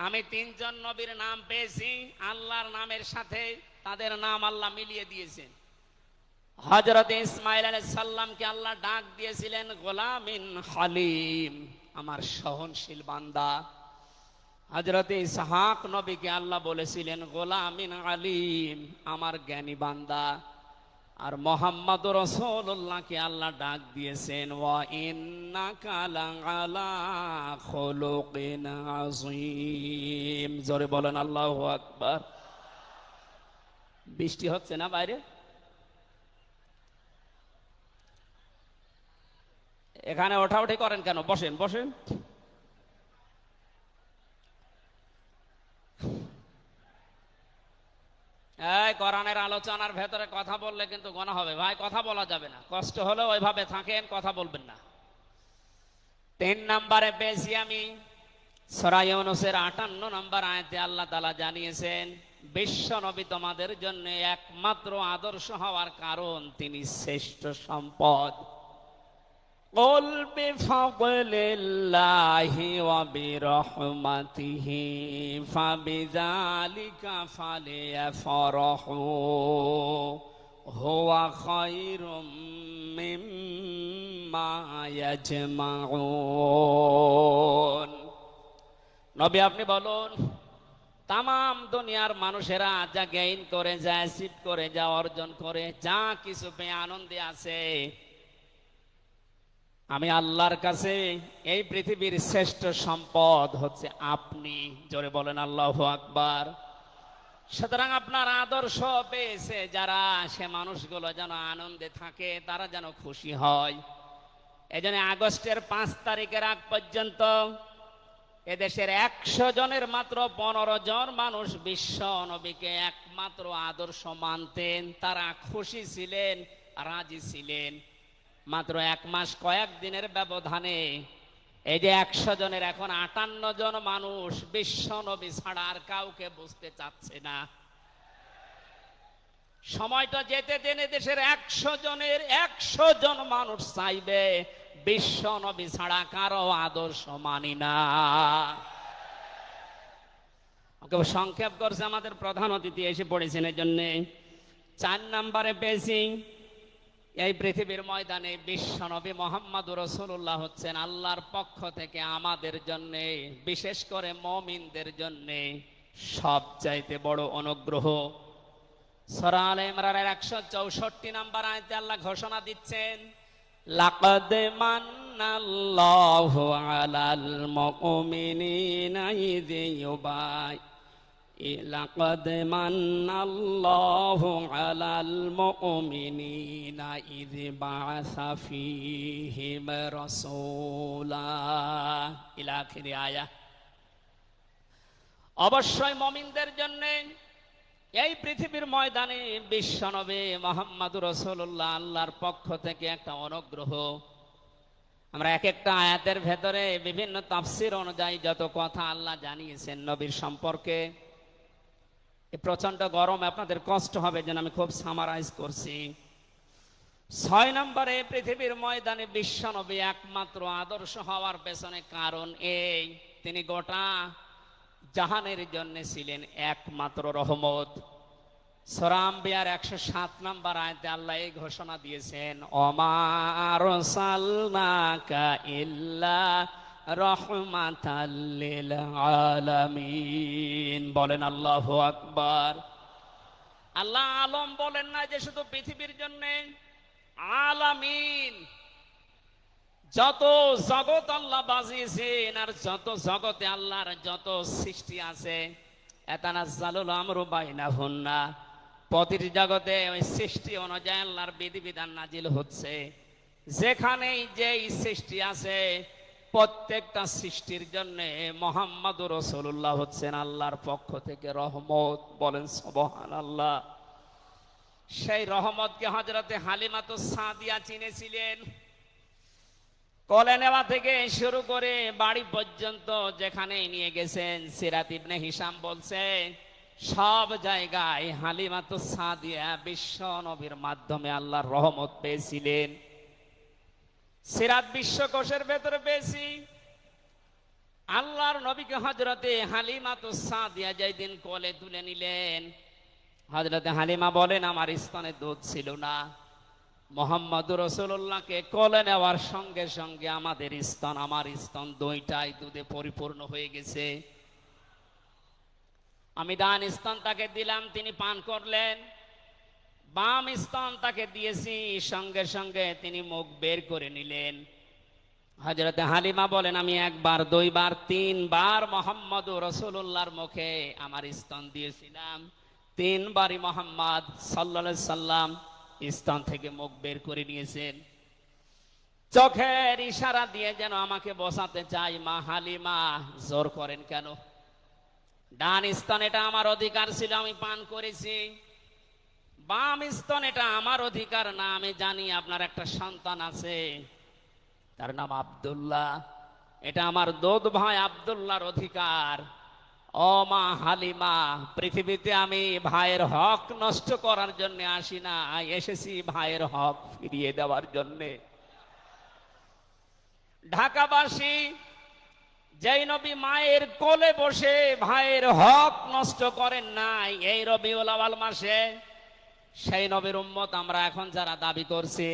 Speaker 1: আমি 3 জন নবীর নাম পেয়েছি, আল্লাহর নামের সাথে তাদের নাম আল্লাহ মিলিয়ে দিয়েছেন। হযরত ইসমাঈল আলাইহিস সালামকে আল্লাহ ডাক দিয়েছিলেন গোলামিন হালিম, আমার সহনশীল বান্দা। হযরত ইসহাক নবীকে আল্লাহ বলেছিলেন গোলামিন আলিম, আমার জ্ঞানী বান্দা। আর মুহাম্মদুর রাসূলুল্লাহকে আল্লাহ ডাক দিয়েছেন ওয়া ইন্নাকা লাআলা খুলুকিন আযীম। জোরে বলেন আল্লাহু আকবার। বৃষ্টি হচ্ছে না বাইরে? এখানে ওঠাউঠি করেন কেন? বসেন বসেন। এই কোরআনের আলোচনার ভেতরে কথা বললে কিন্তু গুনাহ হবে ভাই, কথা বলা যাবে না। কষ্ট হলে ওইভাবে থাকেন, কথা বলবেন না। 3 নম্বরে পেয়েছি আমি সূরা ইউনূসের 58 নম্বর আয়াতে আল্লাহ তাআলা জানিয়েছেন বিশ্ব নবী তোমাদের জন্য একমাত্র আদর্শ হওয়ার কারণ তিনি শ্রেষ্ঠ সম্পদ। কুল বিফাদলিল্লাহি ওয়া বিরহমাতিহি ফাবিযালিকা ফালিয়াফরাহু হুয়া খায়রুম মিম্মা ইয়াজমাউন। নবী আপনি বলুন, তামাম দুনিয়ার মানুষেরা যা গেইন করে, যা অ্যাচিভ করে, যা অর্জন করে, যা কিছু পেয়ে আনন্দে আছে, আমি আল্লাহর কাছে এই পৃথিবীর শ্রেষ্ঠ সম্পদ হচ্ছে আপনি। জোরে বলেন আল্লাহু আকবার। সুতরাং আপনার আদর্শ পেয়েছে যারা, সে মানুষগুলো যেন আনন্দে থাকে, তারা যেন খুশি হয়। এজন্য আগস্টের 5 তারিখের আগ পর্যন্ত এদেশের 100 জনের মাত্র 15 জন মানুষ বিশ্ব নবীকে একমাত্র আদর্শ মানতেন। তারা খুশি ছিলেন, রাজি ছিলেন। মাত্র 1 মাস কয়েক দিনের ব্যবধানে এই যে 100 জনের এখন 58 জন মানুষ বিশ্ব নবী ছাড়া আর কাউকে বুঝতে চাচ্ছে না। সময়টা যেতে জেনে দেশের 100 জনের 100 জন মানুষ চাইবে বিশ্ব নবী ছাড়া কারো আদর্শ মানি না। সংক্ষেপ করছে আমাদের প্রধান অতিথি এসে পড়েছেন, এই জন্য 4 নম্বরে পেয়েছি এই পৃথিবীর ময়দানে বিশ্ব নবী মুহাম্মদুর রাসূলুল্লাহ হচ্ছেন আল্লাহর পক্ষ থেকে আমাদের জন্য, বিশেষ করে মুমিনদের জন্য সবচাইতে বড় অনুগ্রহ। সূরা আলে ইমরানের 164 নম্বর আয়াতে আল্লাহ ঘোষণা দিচ্ছেন লাকাদ মান্নাল্লাহু আলাল মুমিনিনা ইয লাকাদ মান্নাল্লাহু আলাল মুমিনিনা ইয বাআসা ফীহিম রাসূলা ইলা আখির আয়াত। অবশ্যই মুমিনদের জন্য এই পৃথিবীর ময়দানে বিশ্বনবী মুহাম্মদুর রাসূলুল্লাহ আল্লাহর পক্ষ থেকে একটা অনুগ্রহ। আমরা এক একটা আয়াতের ভেতরে বিভিন্ন তাফসীর অনুযায়ী যত কথা আল্লাহ জানিয়েছেন নবীর সম্পর্কে, এই প্রচন্ড গরমে আপনাদের কষ্ট হবে যেন আমি খুব সামারাইজ করছি। 6 নম্বরে পৃথিবীর ময়দানে বিশ্বনবী একমাত্র আদর্শ হওয়ার পেছনে কারণ এই, তিনি গোটা জাহানের জন্য ছিলেন একমাত্র রহমত। সূরা আম্বিয়ার 107 নম্বর আয়াতে আল্লাহ এই ঘোষণা দিয়েছেন ওমা আরসালনাকা ইল্লা রাহমাতাল লিল আলামিন। বলেন আল্লাহু আকবার। আল্লাহ আলম বলেন না যে শুধু পৃথিবীর জন্য, আলামিন যত জগৎ আল্লাহ বাজিয়েছেন আর যত জগতে আল্লাহর যত সৃষ্টি আছে, এতানাজ্জালুল আমরু বাইনাহুন্না, প্রতিটি জগতে ওই সৃষ্টি অনুযায়ী আল্লাহর বিধিবিধান নাজিল হচ্ছে। যেখানেই যে সৃষ্টি আছে প্রত্যেকটা সৃষ্টির জন্য মুহাম্মদুর রাসূলুল্লাহ হচ্ছেন আল্লাহর পক্ষ থেকে রহমত। বলেন সুবহানাল্লাহ। সেই রহমতকে হযরতে হালিমাতুস সাদিয়া চিনেছিলেন। কোলে নেওয়া থেকে শুরু করে বাড়ি পর্যন্ত যেখানে নিয়ে গেছেন, সিরাত ইবনে হিশাম বলছে সব জায়গায় হালিমাতুস সাদিয়া বিশ্ব নবীর মাধ্যমে আল্লাহর রহমত পেয়েছিলেন। সিরাত বিশ্বকোষের ভেতরে পেয়েছি আল্লাহর নবীকে হযরতে হালিমাতুস সাদিয়া যেদিন কোলে তুলে নিলেন, হযরতে হালিমা বলেন আমার স্তনে দুধ ছিল না। মুহাম্মদুর রাসূলুল্লাহকে কোলে নেওয়ার সঙ্গে সঙ্গে আমাদের স্তন, আমার স্তন দুইটাই দুধে পরিপূর্ণ হয়ে গেছে। আমি ডান স্তন তাকে দিলাম, তিনি পান করলেন। বাম স্তন তাকে দিয়েছি, সঙ্গে সঙ্গে তিনি মুখ বের করে নিলেন। হযরতে হালিমা বলেন আমি একবার, দুইবার, তিনবার মুহাম্মদুর রাসূলুল্লাহর মুখে আমার স্তন দিয়েছিলাম। তিনবারই মুহাম্মদ সাল্লাল্লাহু আলাইহি সাল্লাম স্তন থেকে মুখ বের করে নিয়েছেন। চোখের ইশারা দিয়ে যেন আমাকে বসাতে চাই, মা হালিমা জোর করেন কেন? ডান স্তন এটা আমার অধিকার ছিল, আমি পান করেছি। বাম স্তন এটা আমার অধিকার না। আমি জানি আপনার একটা সন্তান আছে, তার নাম আব্দুল্লাহ, এটা আমার দুধ ভাই আব্দুল্লাহর অধিকার। ও মা হালিমা, পৃথিবীতে আমি ভাইয়ের হক নষ্ট করার জন্য আসি না, এসেছি ভাইয়ের হক ফিরিয়ে দেওয়ার জন্য। ঢাকাবাসী যেই নবী মায়ের কোলে বসে ভাইয়ের হক নষ্ট করেন নাই এই রবিউল আউয়াল মাসে, সেই নবীর উম্মত আমরা এখন যারা দাবি করছি,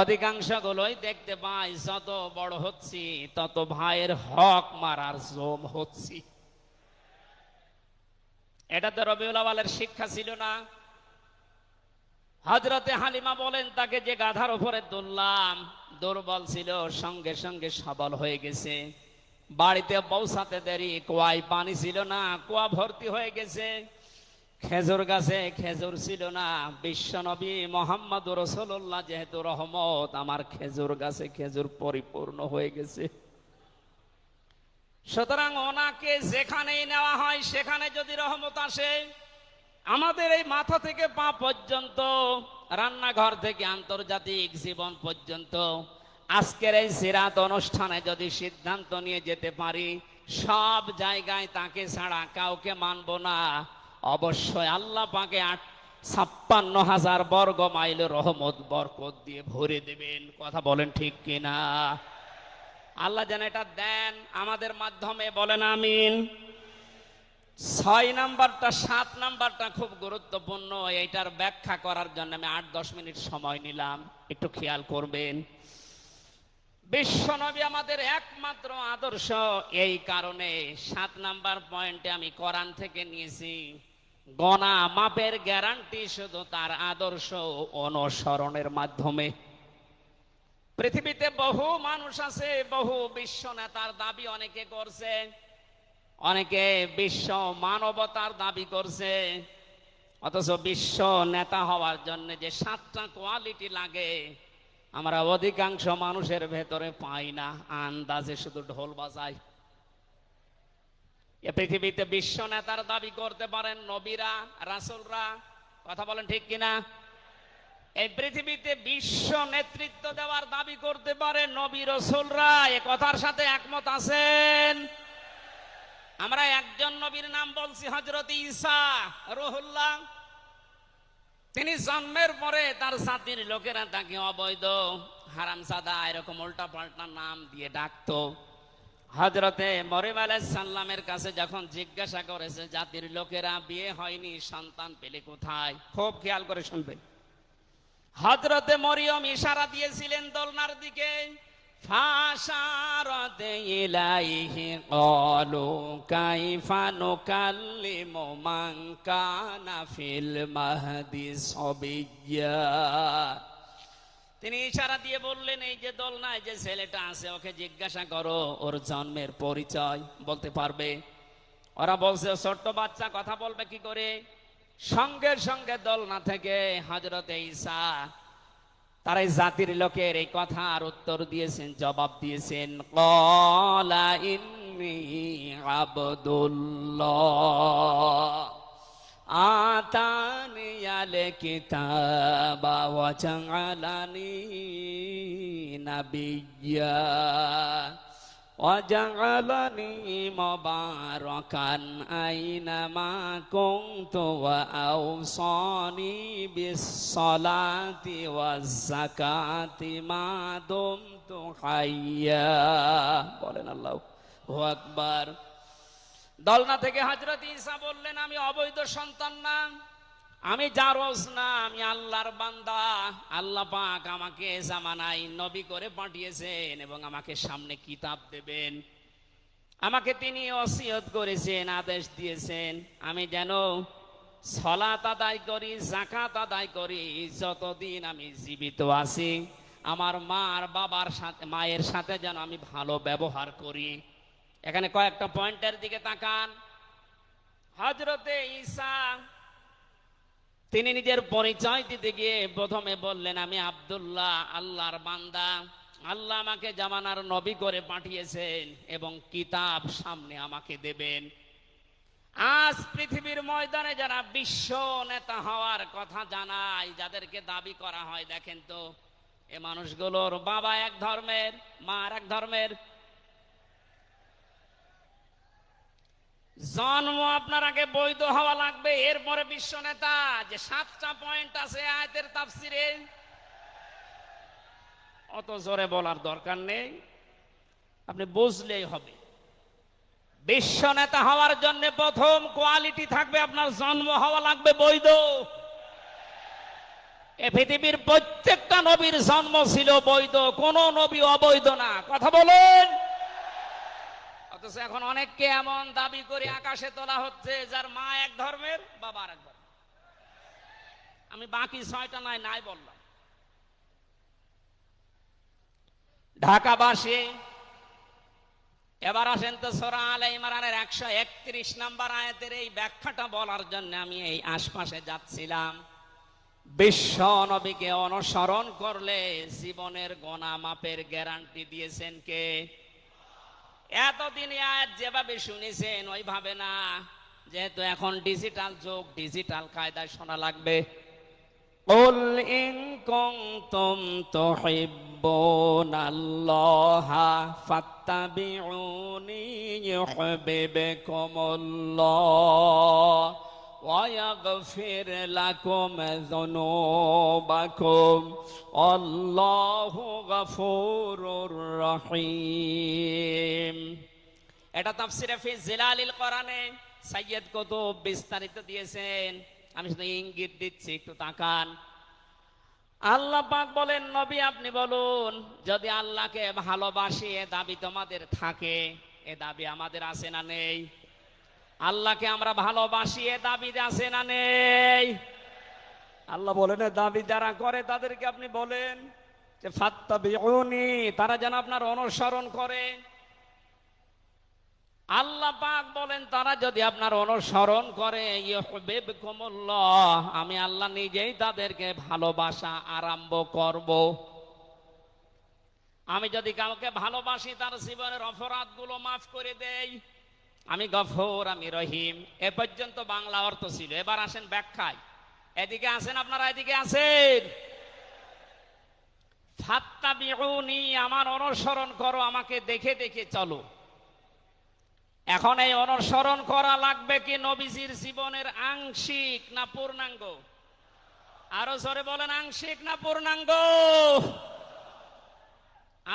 Speaker 1: অধিকাংশ গুলোই দেখতে পাই যত বড় হচ্ছি তত ভাইয়ের হক মারার জম হচ্ছি। এটা তো রবিউল আউয়ালের শিক্ষা ছিল না। হযরতে হালিমা বলেন তাকে যে গাধার উপরে তুললাম, দুর্বল ছিল, সঙ্গে সঙ্গে সবল হয়ে গেছে। বাড়িতে পৌঁছাতে দেরি, কুয়ায় পানি ছিল না, কুয়া ভর্তি হয়ে গেছে। খেজুর গাছে খেজুর ছিল না। বিশ্ব নবী মুহাম্মদুর রাসূলুল্লাহ যেহেতু রহমত, আমার খেজুর গাছে খেজুর পরিপূর্ণ হয়ে গেছে। সুতরাং ওনাকে যেখানেই নেওয়া হয় সেখানে যদি রহমত আসে, আমাদের এই মাথা থেকে পা পর্যন্ত, রান্নাঘর থেকে আন্তর্জাতিক জীবন পর্যন্ত, আজকের এই সিরাত অনুষ্ঠানে যদি সিদ্ধান্ত নিয়ে যেতে পারি সব জায়গায় তাকে ছাড়া কাউকে মানব না, অবশ্যই আল্লাহ পাকে 56,000 বর্গ মাইল রহমত বরকত দিয়ে ভরে দেবেন। কথা বলেন ঠিক কিনা? আল্লাহ যেন এটা দেন আমাদের মাধ্যমে, বলেন আমিন। 6 নাম্বারটা 7 নাম্বারটা খুব গুরুত্বপূর্ণ। এইটার ব্যাখ্যা করার জন্য আমি 8-10 মিনিট সময় নিলাম, একটু খেয়াল করবেন। বিশ্বনবী আমাদের একমাত্র আদর্শ, এই কারণে 7 নাম্বার পয়েন্টে আমি কোরআন থেকে নিয়েছি। গণা মাপের গ্যারান্টি শুধু তার আদর্শ অনুসরণের মাধ্যমে। পৃথিবীতে বহু মানুষ আছে, বহু বিশ্ব নেতার দাবি অনেকে করছে, অনেকে বিশ্ব মানবতার দাবি করছে, অথচ বিশ্ব নেতা হওয়ার জন্য যে 7টা কোয়ালিটি লাগে আমরা অধিকাংশ মানুষের ভেতরে পাই না, আন্দাজে শুধু ঢোল বাজায়। এ পৃথিবীতে বিশ্ব নেতার দাবি করতে পারেন নবীরা, রাসূলরা। কথা বলেন ঠিক কিনা? এই পৃথিবীতে বিশ্ব নেতৃত্ব দেওয়ার দাবি করতে পারে নবী রাসূলরা। এ কথার সাথে একমত আছেন? আমরা একজন নবীর নাম বলছি, হযরত ঈসা রূহুল্লাহ। তিনি জন্মের পরে তার জাতির লোকেরা তাকে অবৈধ, হারামজাদা, এরকম উল্টা পাল্টা নাম দিয়ে ডাকতো। হযরতে মরিয়ম আলাইহিস সালামের কাছে যখন জিজ্ঞাসা করেছে জাতির লোকেরা বিয়ে হয়নি, সন্তান পেলে কোথায়, খুব খেয়াল করে শুনবেন। হযরতে মরিয়ম ইশারা দিয়েছিলেন দোলনার দিকে, ফাশারাত ইলাইহি ক্বালু কাইফা নুকাল্লিমু মান কানা ফিল মাহদি সাবিয়্যা। তিনি ইশারা দিয়ে বললেন এই যে দোলনায় যে ছেলেটা আছে ওকে জিজ্ঞাসা করো ওর জন্মের পরিচয় বলতে পারবে। ওরা বলছে ছোট্ট বাচ্চা কথা বলবে কি করে? সঙ্গে সঙ্গে দোলনা থেকে হযরতে ঈসা তারা এই জাতির লোকের এই কথার উত্তর দিয়েছেন, জবাব দিয়েছেন, ক্বালা ইন্নী আবদুল্লাহ আতানিয়াল কিতাবা ওয়া জাআলানি নাবিয়্যা ওয়া জাআলানি মুবারাকান আইনামা কুনতু ওয়া আওসানি বিস-সালাতি ওয়াজ-যাকাতি মা দুমতু হাইয়্যা। বলেন আল্লাহু আকবার। দলনা থেকে হযরত ঈসা বললেন, আমি অবৈধ সন্তান না, আমি জারজ না, আমি আল্লাহর বান্দা। আল্লাহ পাক আমাকে জামানায় নবী করে পাঠিয়েছেন এবং আমাকে সামনে কিতাব দেবেন। আমাকে তিনি ওসিয়ত করেছেন, আদেশ দিয়েছেন আমি যেন সালাত আদায় করি, যাকাত আদায় করি যতদিন আমি জীবিত আছি। আমার মা আর বাবার সাথে, মায়ের সাথে যেন আমি ভালো ব্যবহার করি। এখানে কয়েকটা পয়েন্টের দিকে তাকান। হযরতে ঈসা তিনি নিজের পরিচয় দিতে গিয়ে প্রথমে বললেন, আমি আব্দুল্লাহ, আল্লাহর বান্দা। আল্লাহ আমাকে জামানার নবী করে পাঠিয়েছেন এবং কিতাব সামনে আমাকে দেবেন। আজ পৃথিবীর ময়দানে যারা বিশ্ব নেতা হওয়ার কথা জানায়, যাদেরকে দাবি করা হয়, দেখেন তো এ মানুষগুলোর বাবা এক ধর্মের, মা আর এক ধর্মের। জন্ম আপনার আগে বৈধ হওয়া লাগবে, এরপরে বিশ্ব নেতা। যে 7টা পয়েন্ট আছে আয়াতের তাফসিরে, অত জোরে বলার দরকার নেই, আপনি বুঝলেই হবে। বিশ্ব নেতা হওয়ার জন্য প্রথম কোয়ালিটি থাকবে, আপনার জন্ম হওয়া লাগবে বৈধ। এ পৃথিবীর প্রত্যেকটা নবীর জন্ম ছিল বৈধ, কোন নবী অবৈধ না। কথা বলেন। অথচ এখন অনেককে এমন দাবি করে আকাশে তোলা হচ্ছে যার মা এক ধর্মের, বাবা আর এক ধর্মের। আমি বাকি 6টা নাই বললাম। ঢাকাবাসী, এবার আসেন তো সূরা আলে ইমরানের 131 নম্বর আয়াতের এই ব্যাখ্যাটা বলার জন্য আমি এই আশপাশে যাচ্ছিলাম। বিশ্ব নবীকে অনুসরণ করলে জীবনের গুনাহ মাপের গ্যারান্টি দিয়েছেন কে? এতদিন আয়াত যেভাবে শুনেছেন ওইভাবে না, যেহেতু এখন ডিজিটাল যুগ, ডিজিটাল কায়দায় শোনা লাগবে। কুল ইন কুনতুম তুহিব্বুনাল্লাহা ফাত্তাবিউনি ইউহিব্বুকুমুল্লাহ ওয়া ইয়াগফির লাকুম যুনুবাকুম আল্লাহু গফুরুর রহিম। এটা তাফসিরে ফি জিলালিল কোরআনে সাইয়্যিদ কুতুব বিস্তারিত দিয়েছেন, আমি শুধু ইঙ্গিত দিচ্ছি, একটু তাকান। আল্লাহ পাক বলেন, নবী আপনি বলুন, যদি আল্লাহকে ভালোবাসি এ দাবি তোমাদের থাকে, এ দাবি আমাদের আছে না নেই? আল্লাহকে আমরা ভালোবাসি এ দাবি আছে না নেই? আল্লাহ বলেন দাবি যারা করে তাদেরকে আপনি বলেন যে ফাত্তাবিউনি, তারা যেন আপনার অনুসরণ করে। আল্লাহ পাক বলেন তারা যদি আপনার অনুসরণ করে ইউহিব্বুকুমুল্লাহ, আমি আল্লাহ নিজেই তাদেরকে ভালোবাসা আরম্ভ করব। আমি যদি কাউকে ভালোবাসি তার জীবনের অপরাধগুলো মাফ করে দেই, আমি গফুর, আমি রহিম। এ পর্যন্ত বাংলা অর্থ ছিল। এবার আসেন ব্যাখ্যায়। এদিকে আসেন আপনারা, এদিকে আসেন। ফাত্তাবিউনি, আমার অনুসরণ করো, আমাকে দেখে দেখে চলো। এখন এই অনুসরণ করা লাগবে কি নবীজির জীবনের আংশিক না পূর্ণাঙ্গ? আরো জোরে বলেন, আংশিক না পূর্ণাঙ্গ?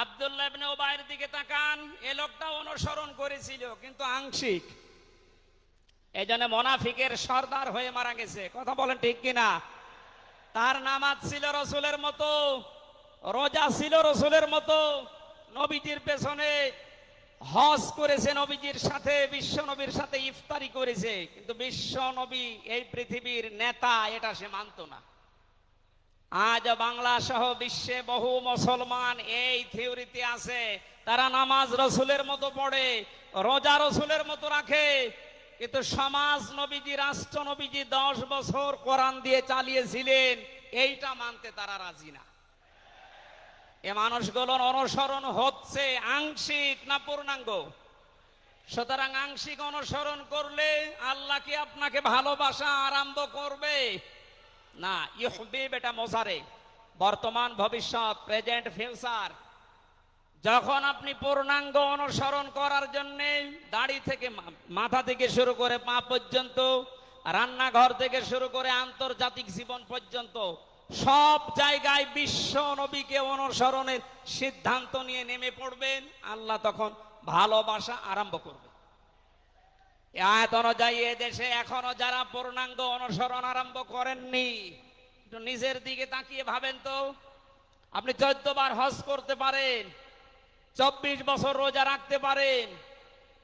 Speaker 1: আব্দুল্লাহ ইবনে উবাইর দিকে তাকান, এ লোকটা অনুসরণ করেছিল কিন্তু আংশিক। এই জন্য মুনাফিকের সর্দার হয়ে মারা গেছে। কথা বলেন ঠিক কিনা? তার নামাজ ছিল রসুলের মতো, রোজা ছিল রসুলের মতো, নবীজির পেছনে হজ করেছে, নবীজির সাথে, বিশ্ব নবীর সাথে ইফতারি করেছে, কিন্তু বিশ্ব নবী এই পৃথিবীর নেতা এটা সে মানত না। আজ বাংলা সহ বিশ্বে বহু মুসলমান এই থিওরিতে আছে, তারা নামাজ রসুলের মতো পড়ে, রোজা রসুলের মতো রাখে, কিন্তু সমাজ নবীজি, রাষ্ট্র নবীজি 10 বছর কোরআন দিয়ে চালিয়েছিলেন, এইটা মানতে তারা রাজি না। এ মানুষগুলোর অনুসরণ হচ্ছে আংশিক না পূর্ণাঙ্গ? সুতরাং আংশিক অনুসরণ করলে আল্লাহ কি আপনাকে ভালোবাসা আরম্ভ করবে না। ইউহিব এটা মোজারে, বর্তমান ভবিষ্যৎ, প্রেজেন্ট ফিউচার। যখন আপনি পূর্ণাঙ্গ অনুসরণ করার জন্য দাড়ি থেকে মাথা থেকে শুরু করে পা পর্যন্ত, রান্নাঘর থেকে শুরু করে আন্তর্জাতিক জীবন পর্যন্ত সব জায়গায় বিশ্ব নবীকে অনুসরণের সিদ্ধান্ত নিয়ে নেমে পড়বেন, আল্লাহ তখন ভালোবাসা আরম্ভ করবে। আয়াত অনুযায়ী এদেশে এখনো যারা পূর্ণাঙ্গ অনুসরণ আরম্ভ করেননি, একটু নিজের দিকে তাকিয়ে ভাবেন তো। আপনি 14 বার হজ করতে পারেন, 24 বছর রোজা রাখতে পারেন,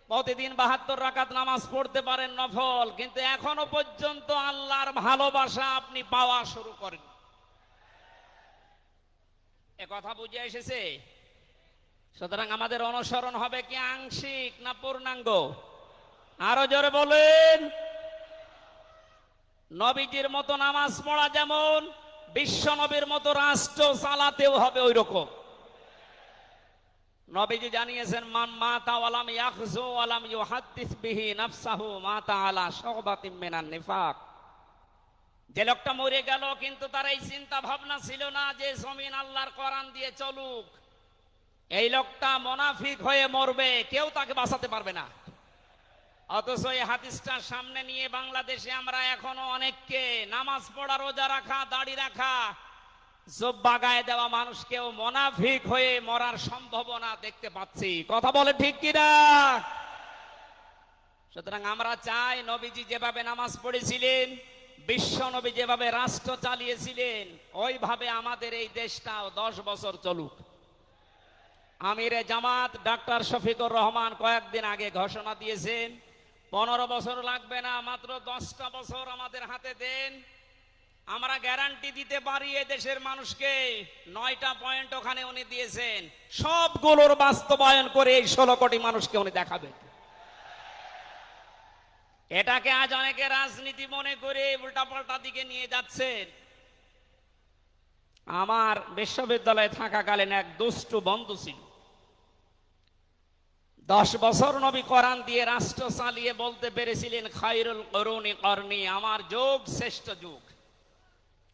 Speaker 1: প্রতিদিন 72 রাকাত নামাজ পড়তে পারেন নফল, কিন্তু এখনো পর্যন্ত আল্লাহর ভালোবাসা আপনি পাওয়া শুরু করেন। এ কথা বুঝে এসেছে? সুতরাং আমাদের অনুসরণ হবে কি আংশিক না পূর্ণাঙ্গ? আরো জোরে বলেন। নবীজির মতো নামাজ পড়া যেমন, বিশ্ব নবীর মতো রাষ্ট্র চালাতেও হবে ওই রকম। নবীজি জানিয়েছেন, মান মাতা ওয়ালাম ইয়াখযু ওয়ালাম ইউহাদ্দিস বিহি নাফসাহু মাতা আলা শুবাতিন মিনান নিফাক। যে লোকটা মরে গেল কিন্তু তার এই চিন্তা ভাবনা ছিল না যে জমিন আল্লাহর কোরআন দিয়ে চলুক, এই লোকটা মুনাফিক হয়ে মরবে, কেউ তাকে বাঁচাতে পারবে না। অথচ এই হাদিসটা সামনে নিয়ে বাংলাদেশে আমরা এখনো অনেককে নামাজ পড়া, রোজা রাখা, দাড়ি রাখা, জুব্বা গায়ে দেওয়া মানুষকেও মুনাফিক হয়ে মরার সম্ভাবনা দেখতে পাচ্ছি। কথা বলে ঠিক কিনা? সুতরাং আমরা চাই নবীজি যেভাবে নামাজ পড়েছিলেন, বিশ্ব নবী যেভাবে রাষ্ট্র চালিয়েছিলেন, ওইভাবে আমাদের এই দেশটাও 10 বছর চলুক। আমিরে জামাত ডাক্তার শফিকুর রহমান কয়েকদিন আগে ঘোষণা দিয়েছেন, 15 বছর লাগবে না, মাত্র 10টা বছর আমাদের হাতে দেন, আমরা গ্যারান্টি দিতে পারি এ দেশের মানুষকে। 9টা পয়েন্ট ওখানে উনি দিয়েছেন, সবগুলোর বাস্তবায়ন করে এই 16 কোটি মানুষকে উনি দেখাবেন। এটাকে আজ অনেকে রাজনীতি মনে করে উল্টাপাল্টা দিকে নিয়ে যাচ্ছেন। আমার বিশ্ববিদ্যালয়ে থাকাকালীন এক দুষ্টু বন্ধু ছিল, 10 বছর নবী কোরআন দিয়ে রাষ্ট্র চালিয়ে বলতে পেরেছিলেন, খায়রুল কুরুনি করনি, আমার যুগ শ্রেষ্ঠ যুগ।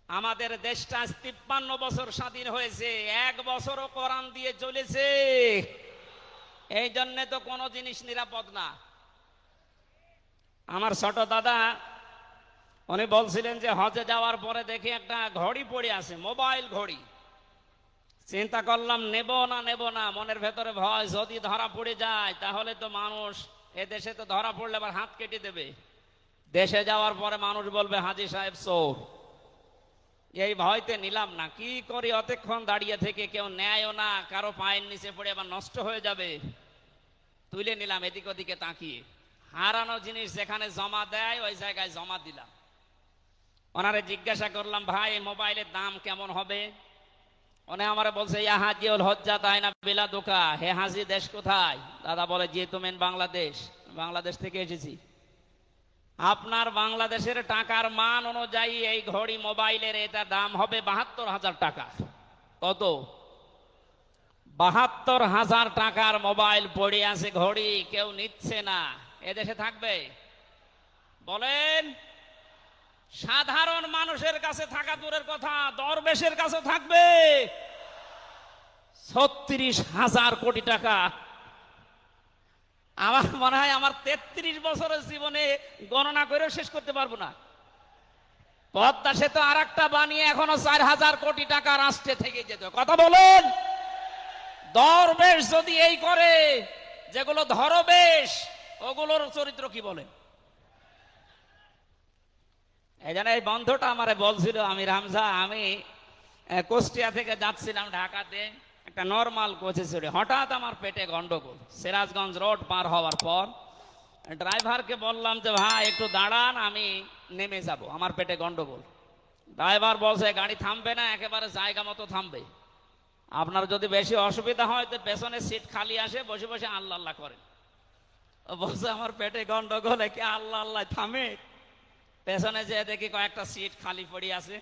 Speaker 1: আমাদের দেশটা 53 বছর স্বাধীন হয়েছে, 1 বছরও কোরআন দিয়ে চলেছে। এই জন্য তো কোনো জিনিস নিরাপদ না। আমার ছোট দাদা উনি বলছিলেন যে হজে যাওয়ার পরে দেখি একটা ঘড়ি পড়ে আছে, মোবাইল ঘড়ি। চিন্তা করলাম নেব না, মনের ভেতরে ভয়, যদি ধরা পড়ে যায় তাহলে তো মানুষ, এ দেশে তো ধরা পড়লে আবার হাত কেটে দেবে, দেশে যাওয়ার পরে মানুষ বলবে হাজী সাহেব চোর। এই ভয়তে নিলাম না। কি করি, অতক্ষণ দাঁড়িয়ে থেকে কেউ নেয়ও না, কারো পায়ের নিচে পড়ে আবার নষ্ট হয়ে যাবে, তুলে নিলাম এদিক ওদিকে তাকিয়ে। হারানো জিনিস যেখানে জমা দেয় ওই জায়গায় জমা দিলাম। ওনারে জিজ্ঞাসা করলাম, ভাই মোবাইলের দাম কেমন হবে? উনি আমারে বলছে, ইয়া হাজিউল হজ্জা তাই না বিলা দোকা, হে হাজি দেশ কোথায়? দাদা বলে, জি তুমেন বাংলাদেশ। বাংলাদেশ থেকে এসেছি। আপনার বাংলাদেশের টাকার মান অনুযায়ী এই ঘড়ি মোবাইলের এটা দাম হবে 72,000 টাকা। কত? 72,000 টাকার মোবাইল পড়ে আছে, ঘড়ি কেউ নিচ্ছে না। এদেশে থাকবে? বলেন। সাধারণ মানুষের কাছে থাকা দূরের কথা, দরবেশের কাছে থাকবে 36,000 কোটি টাকা। আমার মনে হয় আমার 33 বছরের জীবনে গণনা করেও শেষ করতে পারবো না। পদ্মা সেতু আর একটা বানিয়ে এখনো 4,000 কোটি টাকা রাষ্ট্রে থেকে যেত। কথা বলেন। দরবেশ যদি এই করে, যেগুলো ধরবেশ ওগুলোর চরিত্র কি বলেন? এই জন্য এই বন্ধুটা আমারে বলছিল, আমি রামজা, আমি কুষ্টিয়া থেকে যাচ্ছিলাম ঢাকাতে, একটা নর্মাল কোচে চড়ে হঠাৎ আমার পেটে গন্ডগোল। সিরাজগঞ্জ রোড পার হওয়ার পর ড্রাইভারকে বললাম যে ভাই একটু দাঁড়ান, আমি নেমে যাব, আমার পেটে গন্ডগোল। ড্রাইভার বলছে গাড়ি থামবে না, একেবারে জায়গা মতো থামবে। আপনার যদি বেশি অসুবিধা হয় তো পেছনে সিট খালি আসে, বসে বসে আল্লাহ আল্লাহ করেন। বলছে আমার পেটে গন্ডগোল, একে আল্লাহ আল্লাহ থামে? পেছনে যে দেখি কয়েকটা সিট খালি পড়ে আছে,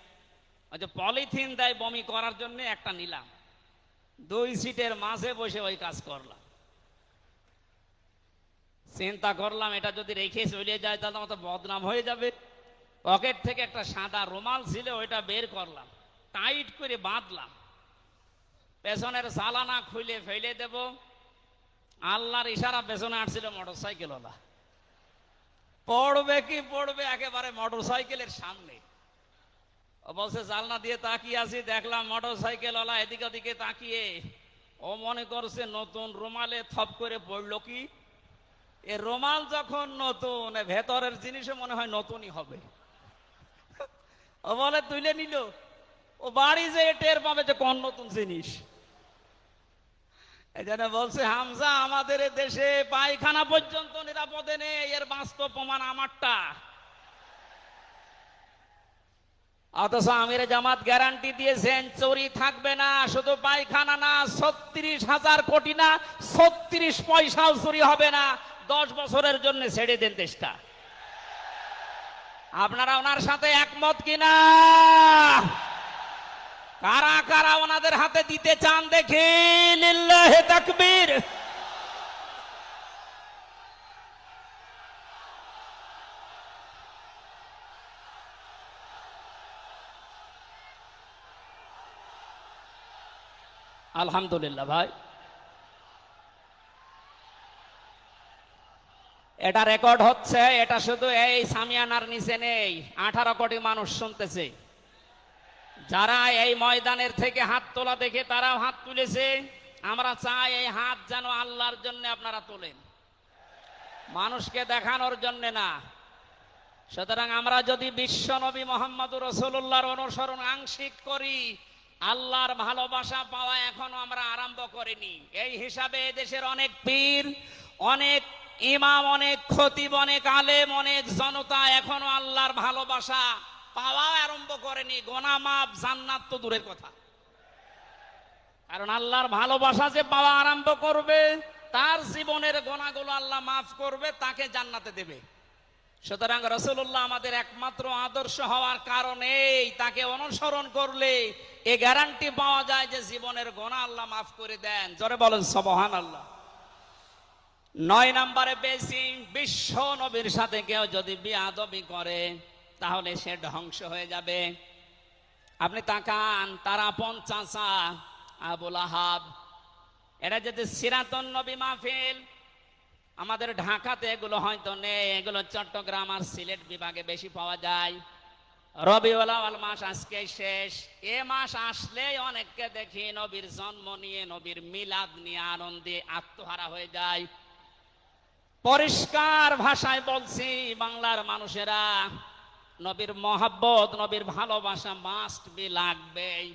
Speaker 1: ওই যে পলিথিন দেয় বমি করার জন্য, একটা নিলাম। দুই সিটের মাঝে বসে ওই কাজ করলাম। চিন্তা করলাম এটা যদি রেখে চলে যায় তাহলে আমার তো বদনাম হয়ে যাবে। পকেট থেকে একটা সাদা রুমাল ছিল, ওইটা বের করলাম, টাইট করে বাঁধলাম, পেছনের চালানা খুলে ফেলে দেব। আল্লাহর ইশারা পেছনে আসছিল মোটরসাইকেলওয়ালা, পড়বে কি পড়বে একেবারে মোটরসাইকেলের সামনে। ও বলছে জানলা দিয়ে তাকিয়ে আছি, দেখলাম মোটরসাইকেলওয়ালা এদিকে ওদিকে তাকিয়ে ও মনে করছে নতুন রুমালে থপ করে পড়লো কি। এ রুমাল যখন নতুন, ভেতরের জিনিসও মনে হয় নতুনই হবে। ও বলে তুলে নিল, ও বাড়ি যেয়ে টের পাবে যে কোন নতুন জিনিস। এই জন্য বলছে হামজা, আমাদের দেশে পায়খানা পর্যন্ত নিরাপদে নেই, এর বাস্তব প্রমাণ আমারটা। অথচ আমির জামাত গ্যারান্টি দিয়েছেন চুরি থাকবে না, শুধু পায়খানা না, ৩৬,০০০ কোটি না, ৩৬ পয়সাও চুরি হবে না। 10 বছরের জন্য ছেড়ে দেন দেশটা। আপনারা ওনার সাথে একমত কিনা? কারা কারা ওনাদের হাতে দিতে চান দেখি, লিল্লাহে তাকবীর। আলহামদুলিল্লাহ ভাই, এটা রেকর্ড হচ্ছে। এটা শুধু এই সামিয়ানার নিচে নেই, 18 কোটি মানুষ শুনতেছে। যারা এই ময়দানের থেকে হাত তোলা দেখে তারাও হাত তুলেছে। আমরা চাই এই হাত যেন আল্লাহর জন্য আপনারা তোলেন, মানুষকে দেখানোর জন্য না। সুতরাং আমরা যদি বিশ্ব নবী মুহাম্মদুর রাসূলুল্লাহর অনুসরণ আংশিক করি, আল্লাহর ভালোবাসা পাওয়া এখনো আমরা আরম্ভ করিনি। এই হিসাবে দেশের অনেক পীর, অনেক ইমাম, অনেক খতিব, অনেক আলেম, অনেক জনতা এখনো আল্লাহর ভালোবাসা পাওয়া আরম্ভ করেনি। গোনা মাফ, জান্নাত তো দূরের কথা। কারণ আল্লাহর ভালোবাসা যে পাওয়া আরম্ভ করবে, তার জীবনের গোনাগুলো আল্লাহ মাফ করবে, তাকে জান্নাতে দেবে। সুতরাং রাসূলুল্লাহ আমাদের একমাত্র আদর্শ হওয়ার কারণেই তাকে অনুসরণ করলে এ গ্যারান্টি পাওয়া যায় যে জীবনের গোনা আল্লাহ মাফ করে দেন। জোরে বলেন সুবহানাল্লাহ। 9 নম্বরে পেয়েছি, বিশ্ব নবীর সাথে কেউ যদি বেয়াদবি করে তাহলে সে ধ্বংস হয়ে যাবে। আপনি তাকান, তার আপন চাচা আবু লাহাব, এটা যদি সিরাতুন নবী মাহফিল, আমাদের ঢাকাতে এগুলো হয়তো নেই, এগুলো চট্টগ্রাম আর সিলেট বিভাগে বেশি পাওয়া যায়। রবিউল আউয়াল মাস আজকে শেষ, এ মাস আসলেই অনেককে দেখি নবীর জন্ম নিয়ে, নবীর মিলাদ নিয়ে আনন্দে আত্মহারা হয়ে যায়। পরিষ্কার ভাষায় বলছি, বাংলার মানুষেরা নবীর মহাব্বত, নবীর ভালোবাসা মাস্ট বি লাগবেই।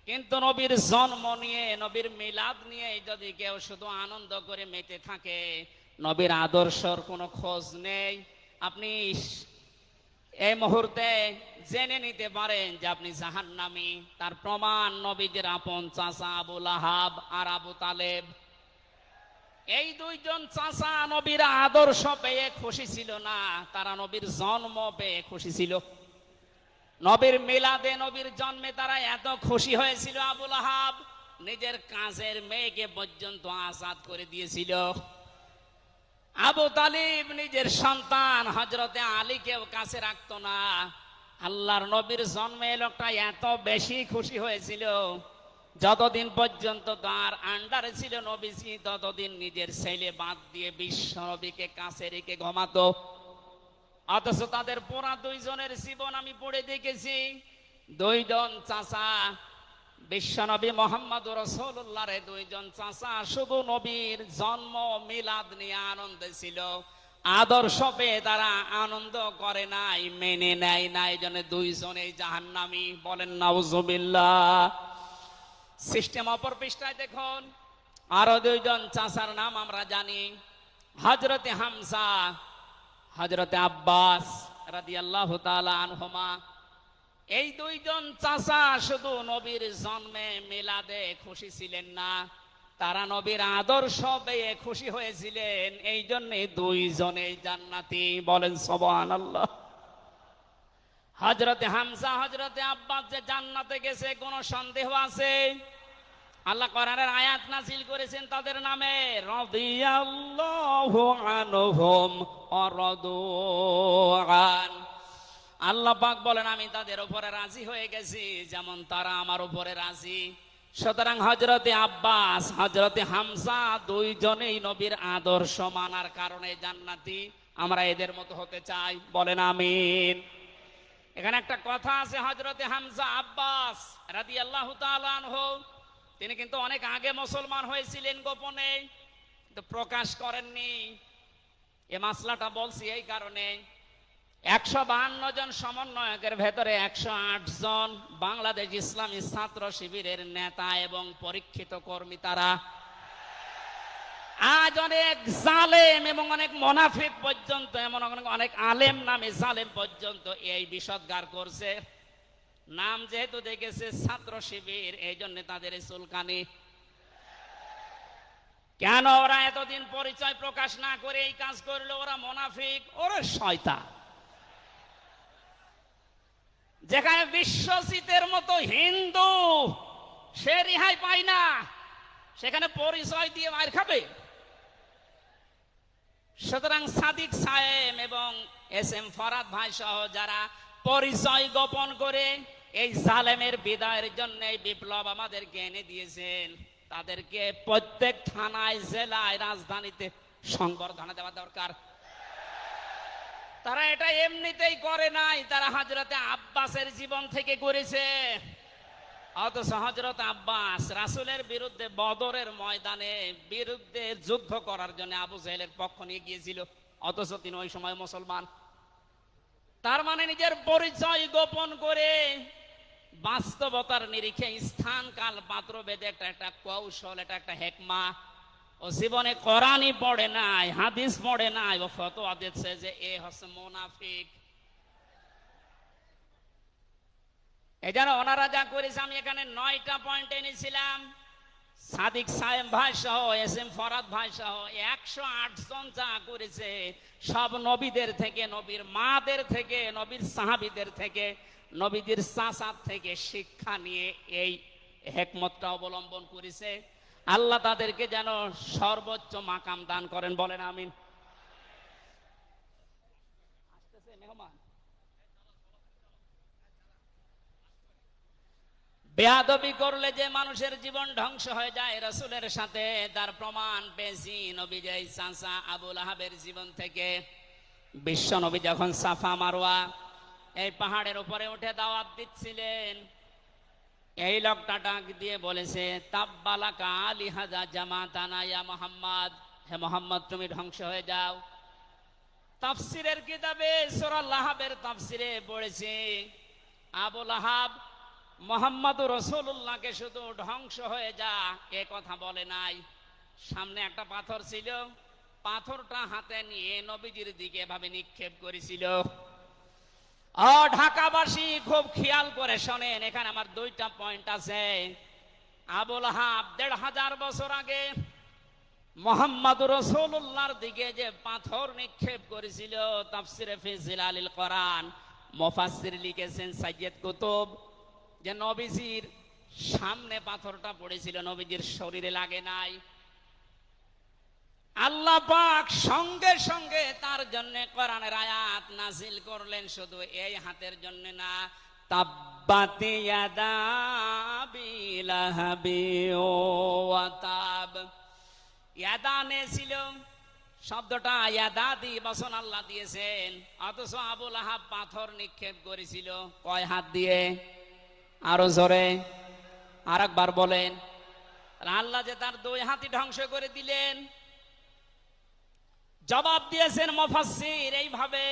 Speaker 1: কিন্তু নবীর জন্ম নিয়ে, নবীর মিলাদ নিয়ে যদি কেউ শুধু আনন্দ করে মেতে থাকে, নবীর আদর্শর কোনো খোঁজ নেই, আপনি এই মুহূর্তে জেনে নিতে পারেন যে আপনি জাহান্নামী। তার প্রমাণ নবীদের আপন চাচা আবু লাহাব আর আবু তালেব। এই দুইজন চাচা নবীর আদর্শ পেয়ে খুশি ছিল না, তারা নবীর জন্ম পেয়ে খুশি ছিল। নবীর মিলাদে, নবীর জন্মে তারা এত খুশি হয়েছিল, আবু লাহাব নিজের কাজের মেয়েকে পর্যন্ত আজাদ করে দিয়েছিল। আবু তালিব নিজের সন্তান হযরতে আলীকেও কাছে রাখতো না। আল্লাহর নবীর জন্মে লোকটা এত বেশি খুশি হয়েছিল, যতদিন পর্যন্ত তার আন্ডারে ছিল নবীজি, ততদিন নিজের ছেলে বাদ দিয়ে বিশ্ব নবীকে কাছে রেখে ঘুমাতো। অথচ তাদের পুরা দুইজনের জীবন আমি পড়ে দেখেছি। দুইজন চাচা, বিশ্বনবী মুহাম্মদুর রাসূলুল্লাহর দুইজন চাচা শুধু নবীর জন্ম মিলাদ নিয়ে আনন্দে ছিল, আদর্শ পেয়ে তারা আনন্দ করে নাই, মেনে নেয় নাই। জন্য দুইজনেই জাহান্নামী। বলেন নাউজুবিল্লাহ। সিস্টেম অপর পৃষ্ঠায় দেখুন, আরো দুইজন চাচার নাম আমরা জানি, হযরতে হামজা, হযরতে আব্বাস রাদিয়াল্লাহু তাআলা আনহুমা। এই দুইজন চাচা শুধু নবীর জন্মে মিলাদে খুশি ছিলেন না, তারা নবীর আদর্শ পেয়ে খুশি হয়েছিলেন। এই জন্য দুইজনেই জান্নাতি। বলেন সুবহানাল্লাহ। হযরতে হামজা, হযরতে আব্বাস যে জান্নাতে গেছে কোনো সন্দেহ আছে? আল্লাহ কোরআনের আয়াত নাযিল করেছেন তাদের নামে, রাদিয়াল্লাহু আনহুম ওয়া রাদু আন। আল্লাহ পাক বলেন আমি তাদের উপরে রাজি হয়ে গেছি যেমন তারা আমার উপরে রাজি। সুতরাং হযরতে আব্বাস, হযরতে হামজা দুইজনেই নবীর আদর্শ মানার কারণে জান্নাতি। আমরা এদের মতো হতে চাই, বলেন আমিন। এখানে একটা কথা আছে, হযরতে হামজা আব্বাস রাদিয়াল্লাহু তাআলা আনহু তিনি কিন্তু অনেক আগে মুসলমান হয়েছিলেন, গোপনে কিন্তু প্রকাশ করেননি। এই মাসলাটা বলছি এই কারণে 152 জন সমন্বয়কের ভেতরে 108 জন বাংলাদেশ ইসলামী ছাত্র শিবিরের নেতা এবং পরীক্ষিত কর্মী। তারা আজ অনেক জালেম এবং অনেক মুনাফিক পর্যন্ত, এমন অনেক আলেম নামে জালেম পর্যন্ত এই বিষদগার করছে। নাম যেহেতু দেখেছে ছাত্র শিবির, এই জন্য তাদের চুলকানি। কেন ওরা এতদিন পরিচয় প্রকাশ না করে এই কাজ করলো? ওরা মুনাফিক, ওরা শয়তান। যেখানে বিশ্বজিতের মতো হিন্দু সে রেহাই পায় না, সেখানে পরিচয় দিয়ে মার খাবে। সুতরাং সাদিক সাহেব এবং এস এম ফরাদ ভাই সহ যারা পরিচয় গোপন করে এই জালেমের বিদায়ের জন্য এই বিপ্লব আমাদেরকে এনে দিয়েছেন, তাদেরকে প্রত্যেক থানায়, জেলায়, রাজধানীতে সংবর্ধনা দেওয়া দরকার। তারা এটা এমনিতেই করে নাই, তারা হযরতে আব্বাসের জীবন থেকে করেছে। অথচ হযরত আব্বাস রাসূলের বিরুদ্ধে বদরের ময়দানে বিরুদ্ধে যুদ্ধ করার জন্য আবু জাহেলের পক্ষ নিয়ে গিয়েছিল, অথচ তিনি ওই সময় মুসলমান। তার মানে নিজের পরিচয় গোপন করে বাস্তবতার নিরিখে স্থান কাল পাত্র ভেদে একটা কৌশল, এটা একটা হেকমা। ও জীবনে কোরআনই পড়ে নাই, হাদিস পড়ে নাই, ও ফতোয়া দিচ্ছে যে এ হচ্ছে মুনাফিক। এই জন্য ওনারা যা করেছে, আমি এখানে 9টা পয়েন্ট এনেছিলাম। সাদিক সাহেব ভাই সহ, এস এম ফরাদ ভাই সহ 108 জন যা করেছে, সব নবীদের থেকে, নবীর মাদের থেকে, নবীর সাহাবীদের থেকে, নবীদের চাচার থেকে শিক্ষা নিয়ে এই হেকমতটা অবলম্বন করেছে। আল্লাহ তাদেরকে যেন সর্বোচ্চ মাকাম দান করেন, বলেন আমিন। আসতেছে মেহমান। বেয়াদবি করলে যে মানুষের জীবন ধ্বংস হয়ে যায় রাসূলের সাথে, তার প্রমাণ পেয়েছি নবীর চাচা আবু লাহাবের জীবন থেকে। বিশ্ব নবী যখন সাফা মারওয়া এই পাহাড়ের উপরে উঠে দাওয়াত দিচ্ছিলেন, এই লোকটা ডাক দিয়ে বলেছে, তাব্বালাকা লিহাজা জামাতানা ইয়া মুহাম্মদ, হে মুহাম্মদ তুমি ধ্বংস হয়ে যাও। তাফসিরের কিতাবে সূরা লাহাবের তাফসিরে পড়েছে, আবু লাহাব মুহাম্মদুর রাসূলুল্লাহকে শুধু ধ্বংস হয়ে যা এ কথা বলে নাই। সামনে একটা পাথর ছিল, পাথরটা হাতে নিয়ে নবীজির দিকে এভাবে নিক্ষেপ করেছিল। ঢাকাবাসী খুব খেয়াল করে শোনেন, এখানে আমার 2টা পয়েন্ট আছে। আবু লাহাব 1500 বছর আগে মুহাম্মদুর রাসূলুল্লাহর দিকে যে পাথর নিক্ষেপ করেছিল, তাফসিরে ফি জিলালিল কোরআন মুফাসসির লিখেছেন সাইয়্যিদ কুতুব, যে নবীজির সামনে পাথরটা পড়েছিল, নবীজির শরীরে লাগে নাই। আল্লাহ পাক সঙ্গে সঙ্গে তার জন্য কোরআনের আয়াত নাযিল করলেন, শুধু এই হাতের জন্য না, তাব্বাত ইয়াদা আবি লাহাবি ওয়া তাব। ইয়াদানে ছিল শব্দটা, ইয়াদাদি বচন আল্লাহ দিয়েছেন, অথচ আবু লাহাব পাথর নিক্ষেপ করেছিল কয় হাত দিয়ে? আরো জোরে আরেকবার বলেন। আল্লাহ যে তার 2 হাতই ধ্বংস করে দিলেন। জবাব দিয়েছেন মুফাসসির এইভাবে,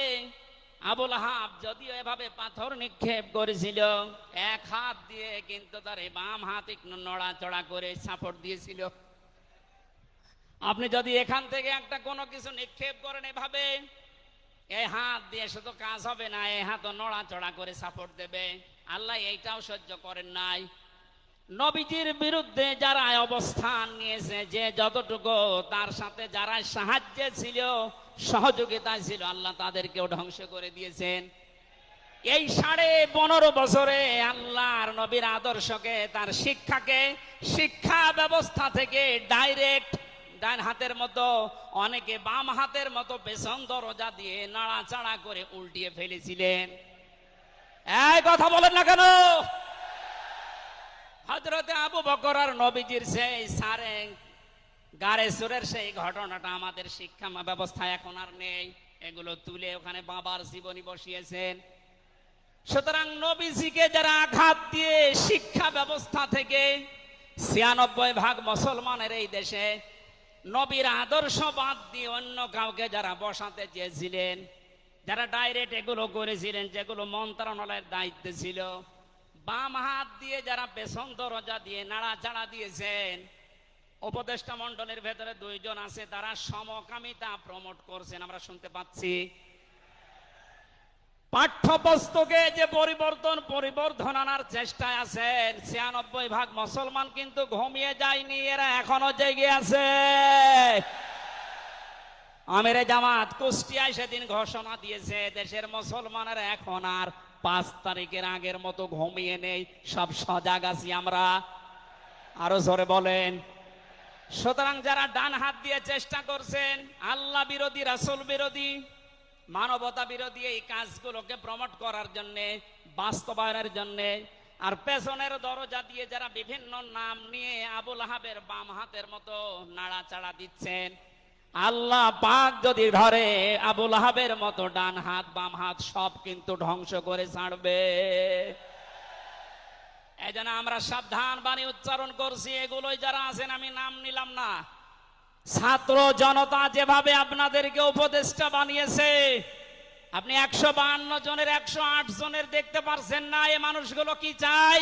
Speaker 1: আবু লাহাব যদিও এভাবে পাথর নিক্ষেপ করেছিল, 1 হাত দিয়ে কিন্তু তার বাম হাত একটু নড়াচড়া করে সাপোর্ট দিয়েছিল। আপনি যদি এখান থেকে একটা কোনো কিছু নিক্ষেপ করেন এভাবে, এই হাত দিয়ে শুধু কাজ হবে না, এই হাতও নড়াচড়া করে সাপোর্ট দেবে। আল্লাহ এইটাও সহ্য করেন নাই। নবীজির বিরুদ্ধে যারা অবস্থান নিয়েছে, যে যতটুকু তার সাথে যারা সাহায্যে ছিল, সহযোগিতায় ছিল, আল্লাহ তাদেরকেও ধ্বংস করে দিয়েছেন। এই 15.5 বছরে আল্লাহর নবীর আদর্শকে, তার শিক্ষাকে, শিক্ষা ব্যবস্থা থেকে ডাইরেক্ট ডান হাতের মতো, অনেকে বাম হাতের মতো পেছন দরজা দিয়ে নাড়াচাড়া করে উল্টিয়ে ফেলেছিলেন। এই কথা বলেন না কেন? হযরতে আবু বকর আর নবীজির সেই সারে গারে সুরের সেই ঘটনাটা আমাদের শিক্ষা ব্যবস্থা এখন আর নেই। এগুলো তুলে ওখানে বাবার জীবনী বসিয়েছেন। সুতরাং নবীজিকে যারা আঘাত দিয়ে শিক্ষা ব্যবস্থা থেকে 96% মুসলমানের এই দেশে নবীর আদর্শ বাদ দিয়ে অন্য কাউকে যারা বসাতে চেয়েছিলেন, যারা ডাইরেক্ট এগুলো করেছিলেন, যেগুলো মন্ত্রণালয়ের দায়িত্বে ছিল, বাম হাত দিয়ে যারা পেছন দরজা দিয়ে নাড়াচাড়া দিয়েছেন, উপদেষ্টা মণ্ডলের ভেতরে 2 জন আছে, তারা সমকামিতা প্রমোট করছেন, আমরা শুনতে পাচ্ছি। পাঠ্যপুস্তকে যে পরিবর্ধন আনার চেষ্টায় আছেন, 96% মুসলমান কিন্তু ঘুমিয়ে যায়নি, এরা এখনো জেগে আছে। আমিরে জামাত কুষ্টিয়ায় সেদিন ঘোষণা দিয়েছে, দেশের মুসলমানেরা এখন আর 5 তারিখের আগের মতো ঘুমিয়ে নেই, সব সজাগ আছি আমরা। আরো জোরে বলেন। সুতরাং যারা ডান হাত দিয়ে চেষ্টা করছেন আল্লাহ বিরোধী, রাসূল বিরোধী, মানবতা বিরোধী এই কাজগুলোকে প্রমোট করার জন্য, বাস্তবায়নের জন্য, আর পেছনের দরজা দিয়ে যারা বিভিন্ন নাম নিয়ে আবুল আহাবের বাম হাতের মতো নাড়াচাড়া দিচ্ছেন, আল্লাহ পাক যদি ধরে আবুল আহাবের মতো ডান হাত বাম হাত সব কিন্তু ধ্বংস করে ছাড়বে। এজন্য আমরা সাবধান বাণী উচ্চারণ করছি। এগুলোই যারা আছেন, আমি নাম নিলাম না, ছাত্র জনতা যেভাবে আপনাদেরকে উপদেষ্টা বানিয়েছে, আপনি 152 জনের 108 জনের দেখতে পারছেন না। এই মানুষগুলো কি চাই?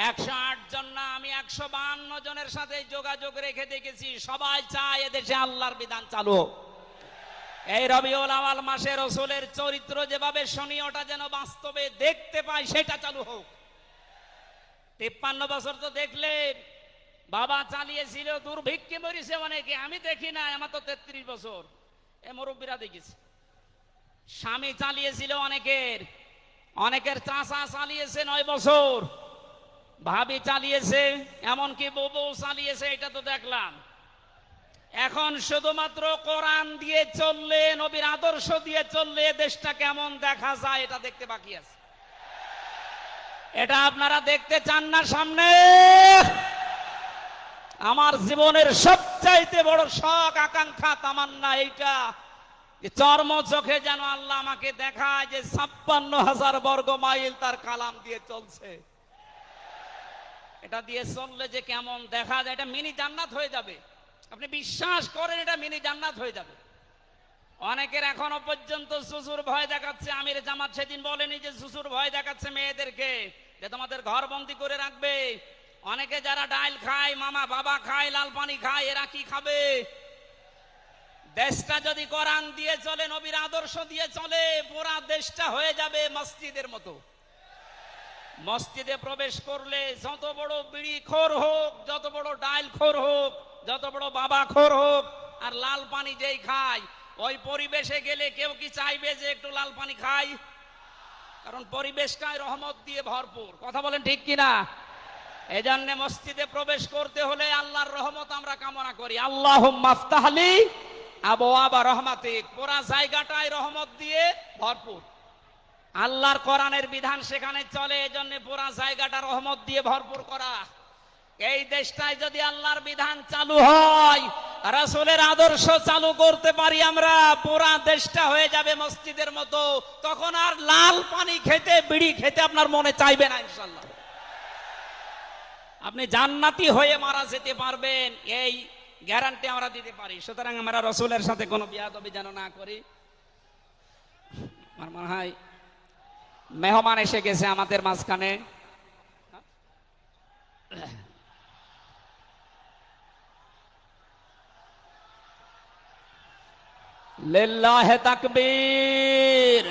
Speaker 1: 108 জন না, আমি 152 জনের সাথে যোগাযোগ রেখে দেখেছি, সবাই চায় এদেশে আল্লাহর বিধান চালু হোক। এই রবিউল আউয়াল মাসে রাসূলের চরিত্র যেভাবে শুনি, ওটা যেন বাস্তবে দেখতে পাই, সেটা চালু হোক। 53 বছর তো দেখলে বাবা চালিয়েছিল, দুর্ভিক্ষে মরিছে অনেকে, আমি দেখি না, আমার তো 33 বছর, এ মুরব্বীরা দেখেছি। স্বামী চালিয়েছিল অনেকের চাচা চালিয়েছে 9 বছর, ভাবি চালিয়েছে, এমনকি বউ চালিয়েছে, এটা তো দেখলাম। এখন শুধুমাত্র কোরআন দিয়ে চললে, নবীর আদর্শ দিয়ে চললে দেশটা কেমন দেখা যায় এটা দেখতে বাকি আছে। এটা আপনারা দেখতে চান না সামনে? আমার জীবনের সবচাইতে বড় শখ, আকাঙ্ক্ষা, তামান্না এইটা, চর্ম চোখে যেন আল্লাহ আমাকে দেখায় যে 56,000 বর্গ মাইল তার কালাম দিয়ে চলছে। এটা দিয়ে চললে যে কেমন দেখা যায়, এটা মিনি জান্নাত হয়ে যাবে। আপনি বিশ্বাস করেন, এটা মিনি জান্নাত হয়ে যাবে। অনেকের এখনো পর্যন্ত শ্বশুর ভয় দেখাচ্ছে। আমির জামাত সেদিন বলেনি যে শ্বশুর ভয় দেখাচ্ছে মেয়েদেরকে যে তোমাদের ঘর বন্দি করে রাখবে। অনেকে যারা ডাইল খায়, মামা বাবা খায়, লাল পানি খায়, এরা কি খাবে? দেশটা যদি কোরআন দিয়ে চলে, নবীর আদর্শ দিয়ে চলে, পুরা দেশটা হয়ে যাবে মসজিদের মতো। মসজিদে প্রবেশ করলে যত বড় বিড়ি খোর হোক, যত বড় ডাইল খোর হোক, যত বড় বাবা খোর হোক, আর লাল পানি যেই খায়, ওই পরিবেশে গেলে কেউ কি চাইবে যে একটু লাল পানি খাই? কারণ পরিবেশটাই রহমত দিয়ে ভরপুর। কথা বলেন ঠিক কিনা? এই জন্য মসজিদে প্রবেশ করতে হলে আল্লাহর রহমত আমরা কামনা করি। আল্লাহুম্মা আফতাহলি আবওয়াবা রহমাতিক, পুরা জায়গাটাই রহমত দিয়ে ভরপুর। আল্লাহর কোরআনের বিধান সেখানে চলে, এজন্য পুরা জায়গাটা রহমত দিয়ে ভরপুর করা। এই দেশটায় যদি আল্লাহর বিধান চালু হয়, রাসূলের আদর্শ চালু করতে পারি আমরা, পুরা দেশটা হয়ে যাবে মসজিদের মতো। তখন আর লাল পানি খেতে, বিড়ি খেতে আপনার মনে চাইবে না ইনশাআল্লাহ। আপনি জান্নাতি হয়ে মারা যেতে পারবেন, এই গ্যারান্টি আমরা দিতে পারি। সুতরাং আমরা রাসূলের সাথে কোনো বিয়াদবি যেন না করি। আমার মনে হয় মেহমান এসে গেছে আমাদের মাঝখানে। লিল্লাহি তাকবীর।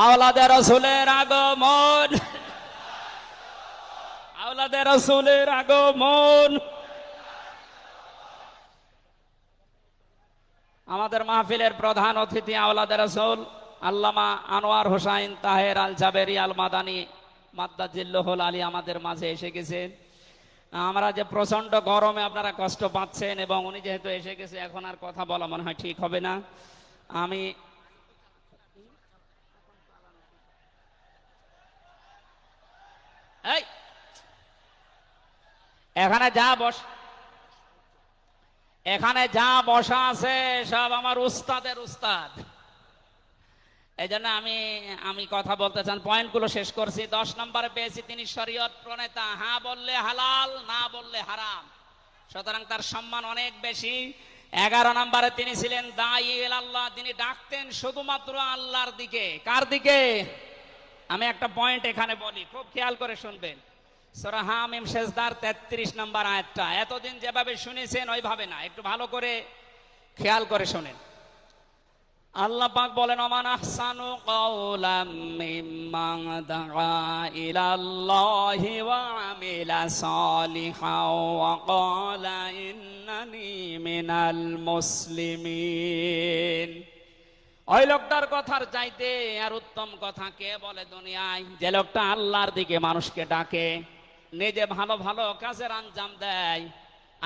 Speaker 1: আওলাদে রাসূলের আগমন, আওলাদে রাসূলের আগমন। আমাদের মাহফিলের প্রধান অতিথি আওলাদে রাসূল আল্লামা আনোয়ার হোসাইন তাহের আল জাবেরি আল মাদানী মাদ্দাজিল্লাহুল আলী আমাদের মাঝে এসে গেছেন। আমরা যে প্রচন্ড গরমে আপনারা কষ্ট পাচ্ছেন এবং উনি যেহেতু এসে গেছে এখন আর কথা বলা মনে হয় ঠিক হবে না। আমি এখানে যা বসা আছে সব আমার উস্তাদের উস্তাদ। এই জন্য আমি কথা বলতে চান, পয়েন্টগুলো শেষ করছি। 10 নম্বরে পেয়েছি তিনি শরীয়ত প্রণেতা, হ্যাঁ বললে হালাল, না বললে হারাম, সুতরাং তার সম্মান অনেক বেশি। 11 নম্বরে তিনি ছিলেন দাঈ ইলাল্লাহ, তিনি ডাকতেন শুধুমাত্র আল্লাহর দিকে। কার দিকে? আমি একটা পয়েন্ট এখানে বলি, খুব খেয়াল করে শুনবেন। সূরা হামিম সেজদার 33 নম্বর আয়াতটা এতদিন যেভাবে শুনেছেন ওইভাবে না, একটু ভালো করে খেয়াল করে শোনেন। আল্লাহ পাক বলেন, ওমান আহসানু কাওলাম মিম্মান দাআ ইলাল্লাহি ওয়া আমিলা সালিহান ওয়া ক্বালা ইন্নানি মিনাল মুসলিমিন। ওই লোকটার কথার চাইতে আর উত্তম কথা কে বলে দুনিয়ায়? যে লোকটা আল্লাহর দিকে মানুষকে ডাকে, নিজে ভালো ভালো কাজের আঞ্জাম দেয়,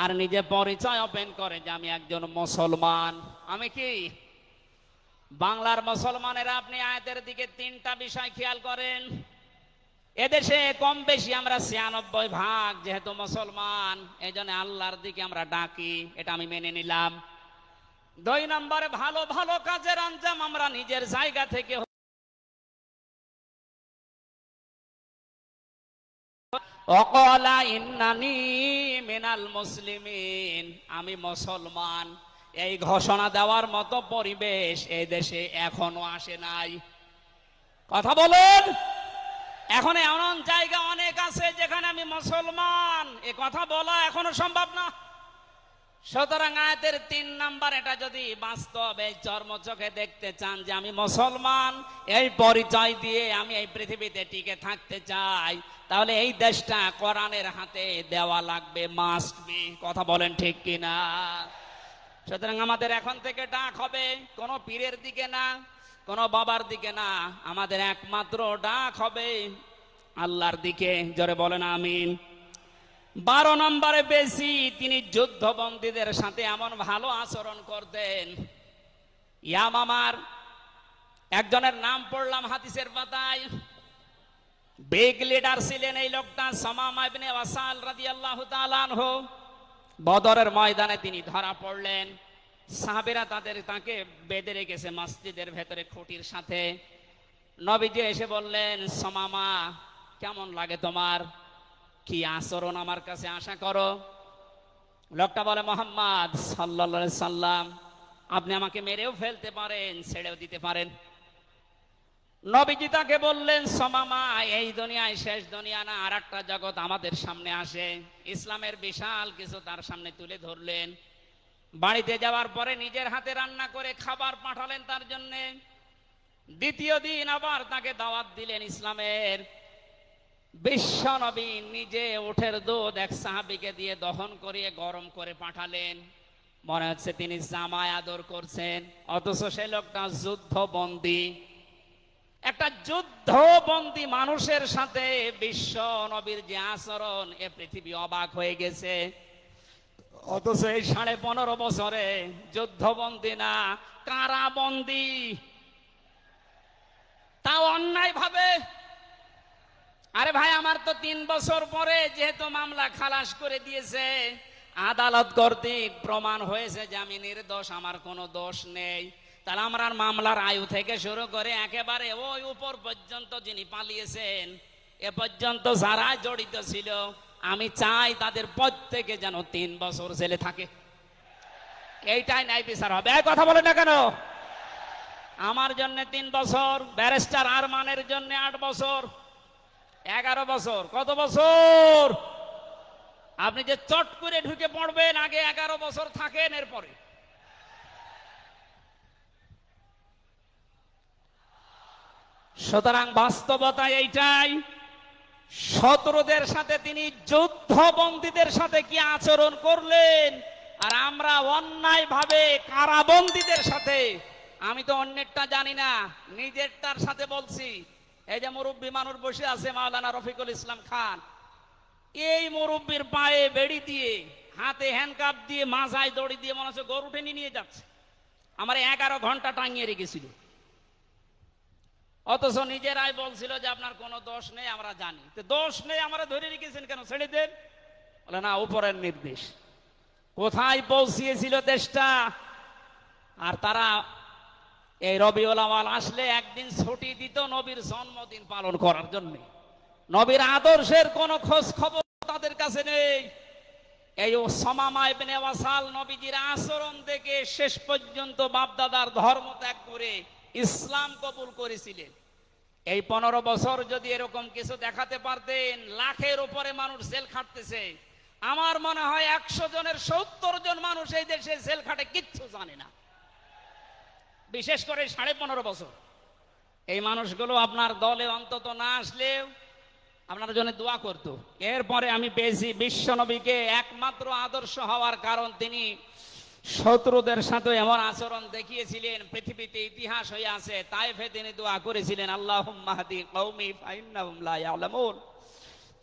Speaker 1: আর নিজে পরিচয় ওপেন করে যে আমি একজন মুসলমান। আমি কি বাংলার মুসলমানেরা? আপনি আয়াতের দিকে 3টা বিষয় খেয়াল করেন। এদেশে কম বেশি আমরা 96% যেহেতু মুসলমান, এই জন্য আল্লাহর দিকে আমরা ডাকি, এটা আমি মেনে নিলাম। 2 নম্বরে ভালো ভালো কাজের আঞ্জাম আমরা নিজের জায়গা থেকে, ওয়াকালা ইন্নানি মিনাল মুসলিমিন, আমি মুসলমান, এই ঘোষণা দেওয়ার মতো পরিবেশ এই দেশে এখনো আসে নাই। কথা বলেন। এখন এমন জায়গা অনেক আছে যেখানে আমি মুসলমান এ কথা বলা এখনো সম্ভব না। সুতরাং আয়াতের 3 নাম্বার, এটা যদি বাস্তব এই চর্মচোখে দেখতে চান যে আমি মুসলমান, এই পরিচয় দিয়ে আমি এই পৃথিবীতে টিকে থাকতে চাই, তাহলে এই দেশটা কোরআনের হাতে দেওয়া লাগবে, মাস্ট বি। কথা বলেন ঠিক কিনা? সুতরাং আমাদের এখন থেকে ডাক হবে কোন পীরের দিকে না, কোন বাবার দিকে না, আমাদের একমাত্র ডাক হবে আল্লাহর দিকে। জোরে বলেন আমিন। 12 নম্বরে বেশি তিনি যুদ্ধবন্দীদের সাথে এমন ভালো আচরণ করতেন। ইয়ামামার একজনের নাম পড়লাম হাদিসের পাতায়, বিগ লিডার ছিলেন এই লোকটা, সামামা ইবনে ওয়াসাল রাদিয়াল্লাহু তাআলা আনহু। বদরের ময়দানে তিনি ধরা পড়লেন, সাহাবীরা তাকে বেঁধে রেখেছে মসজিদের ভেতরে খুঁটির সাথে। নবীজি এসে বললেন, সামামা কেমন লাগে তোমার, কি আচরণ আমার কাছে আশা করো? লোকটা বলে, মুহাম্মদ সাল্লাল্লাহু আলাইহি সাল্লাম, আপনি আমাকে মেরেও ফেলতে পারেন, ছেড়েও দিতে পারেন। নবীজি তাকে বললেন, সামামা এই দুনিয়ায় শেষ দুনিয়া না, আর একটা জগৎ আমাদের সামনে আসে। ইসলামের বিশাল কিছু তার সামনে তুলে ধরলেন। বাড়িতে যাওয়ার পরে নিজের হাতে রান্না করে খাবার পাঠালেন তার জন্য। দ্বিতীয় দিন আবার তাকে দাওয়াত দিলেন ইসলামের। বিশ্ব নবী নিজে উটের দুধ এক সাহাবীকে দিয়ে দহন করিয়ে গরম করে পাঠালেন। মনে হচ্ছে তিনি জামায় আদর করছেন, অথচ সে লোকটা যুদ্ধবন্দী। একটা যুদ্ধবন্দী মানুষের সাথে বিশ্ব নবীর যে আচরণ, এ পৃথিবী অবাক হয়ে গেছে। অথচ এই 15.5 বছরে যুদ্ধবন্দী না, কারাবন্দী, তাও অন্যায় ভাবে। আরে ভাই, আমার তো 3 বছর পরে যেহেতু মামলা খালাস করে দিয়েছে, আদালত কর্তৃক প্রমাণ হয়েছে যে আমি নির্দোষ, আমার কোনো দোষ নেই, তাহলে আমার মামলার আয়ু থেকে শুরু করে একেবারে ওই উপর পর্যন্ত যিনি পালিয়েছেন, এ পর্যন্ত যারা জড়িত ছিল, আমি চাই তাদের প্রত্যেকে যেন 3 বছর জেলে থাকে। এইটাই ন্যায় বিচার হবে। কথা বলে না কেন? আমার জন্য 3 বছর, ব্যারিস্টার আরমানের জন্য 8 বছর, 11 বছর। কত বছর? আপনি যে চট করে ঢুকে পড়বেন, আগে 11 বছর থাকেন, এরপরে। সুতরাং বাস্তবতা এইটাই। শত্রুদের সাথে তিনি যুদ্ধবন্দীদের সাথে কি আচরণ করলেন, আর আমরা অন্যায় ভাবে কারাবন্দীদের সাথে আমি তো অন্যেরটা জানি না, নিজেরটার সাথে বলছি। এই যে মুরব্বী মানুষ বসে আছে মাওলানা রফিকুল ইসলাম খান, এই মুরব্বীর পায়ে বেড়ি দিয়ে, হাতে হ্যান্ডকাপ দিয়ে, মাথায় দড়ি দিয়ে মনে হচ্ছে গরু টেনে নিয়ে যাচ্ছে। আমার 11 ঘন্টা টাঙিয়ে রেখেছিল, অথচ নিজেরাই বলছিল যে আপনার কোনো দোষ নেই, আমরা জানি। তো দোষ নেই, আমরা ধরে রেখেছেন কেন, ছেড়ে দেন। বলে না, উপরের নির্দেশ। কোথায় পৌঁছিয়েছিল দেশটা। আর তারা এই রবিউল আউয়াল আসলে একদিন ছুটি দিত নবীর জন্মদিন পালন করার জন্য। নবীর আদর্শের কোন খোঁজ খবর তাদের কাছে নেই। এই উসামা ইবনে ওয়াসাল নবীজির আচরণ থেকে শেষ পর্যন্ত বাপদাদার ধর্ম ত্যাগ করে ইসলাম কবুল করেছিলেন। এই 15 বছর যদি এরকম কিছু দেখাতে পারতেন, লাখের উপরে মানুষ জেল খাটতেছে। আমার মনে হয় 100 জনের 70 জন মানুষ এই দেশে জেল খাটে, কিচ্ছু জানে না। বিশেষ করে 15.5 বছর এই মানুষগুলো আপনার দলে অন্তত না আসলেও আপনার জন্য দোয়া করতো। এরপরে আমি পেয়েছি বিশ্ব নবীকে একমাত্র আদর্শ হওয়ার কারণ তিনি শত্রুদের সাথে এমন আচরণ দেখিয়েছিলেন, পৃথিবীতে ইতিহাস হয়ে আছে। তাইফে তিনি দোয়া করেছিলেন, আল্লাহুম্মা হাদি কওমি ফাইন্নাহুম লা ইয়ালামুন।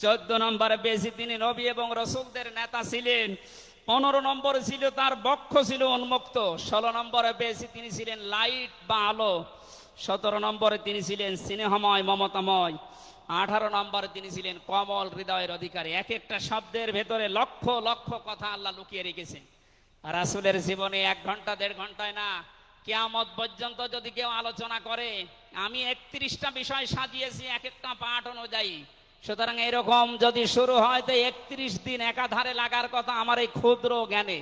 Speaker 1: 14 নম্বরে পেয়েছি তিনি নবী এবং রাসূলদের নেতা ছিলেন। 15 নম্বরে ছিল তার বক্ষ ছিল উন্মুক্ত। 16 নম্বরে পেয়েছি তিনি ছিলেন লাইট বা আলো। 17 নম্বরে তিনি ছিলেন স্নেহময় মমতাময়। 18 নম্বরে তিনি ছিলেন কমল হৃদয়ের অধিকারী। এক একটা শব্দের ভেতরে লক্ষ লক্ষ কথা আল্লাহ লুকিয়ে রেখেছেন। রাসূলের জীবনে 1 ঘন্টা 1.5 ঘন্টায় না, কিয়ামত পর্যন্ত যদি কেউ আলোচনা করে, আমি 31টা বিষয় সাজিয়েছি এক একটা পাঠ অনুযায়ী। সুতরাং এরকম যদি শুরু হয় তো 31 দিন একাধারে লাগার কথা আমার এই ক্ষুদ্র জ্ঞানে।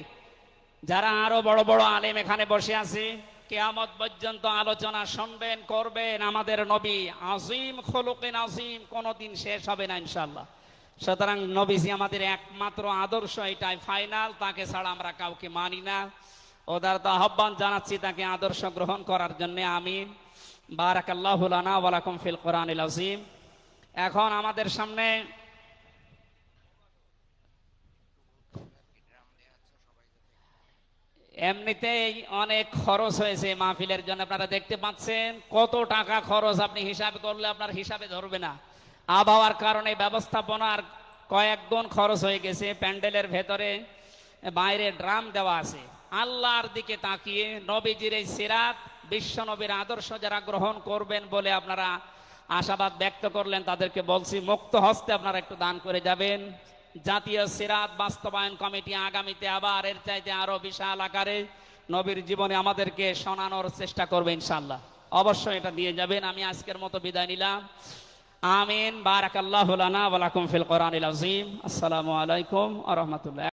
Speaker 1: যারা আরো বড় বড় আলেম এখানে বসে আছে, কিয়ামত পর্যন্ত আলোচনা শুনবেন, করবেন। আমাদের নবী আজিম খুলুকিন আজিম, কোনদিন শেষ হবে না ইনশাআল্লাহ। সুতরাং নবীজি আমাদের একমাত্র আদর্শ, এটাই ফাইনাল। তাকে ছাড়া আমরা কাউকে মানি না। উদারত আহ্বান জানাচ্ছি তাকে আদর্শ গ্রহণ করার জন্য। আমিন। বারাকাল্লাহু লানা ওয়া লাকুম ফিল কোরআনিল আযীম। এখন আমাদের সামনে এমনিতেই অনেক খরচ হয়েছে মাহফিলের জন্য, আপনারা দেখতে পাচ্ছেন কত টাকা খরচ। আপনি হিসাব করলে আপনার হিসাবে ধরবে না। আবহাওয়ার কারণে ব্যবস্থাপনার কয়েক গুণ খরচ হয়ে গেছে। প্যান্ডেলের ভেতরে বাইরে ড্রাম দেওয়া আছে। আল্লাহর দিকে তাকিয়ে নবীজির এই সিরাত, বিশ্ব নবীর আদর্শ যারা গ্রহণ করবেন বলে আপনারা আশাবাদ ব্যক্ত করলেন, তাদেরকে বলছি মুক্ত হস্তে আপনারা একটু দান করে যাবেন। জাতীয় সিরাত বাস্তবায়ন কমিটি আগামীতে আবার এর চাইতে আরো বিশাল আকারে নবীর জীবনে আমাদেরকে শোনানোর চেষ্টা করবে ইনশাআল্লাহ। অবশ্যই এটা দিয়ে যাবেন। আমি আজকের মতো বিদায় নিলাম। আমিন। বারাকাল্লাহু লানা ওয়া লাকুম ফিল কোরআনিল আযীম। আসসালামু আলাইকুম ওয়া রাহমাতুল্লাহ।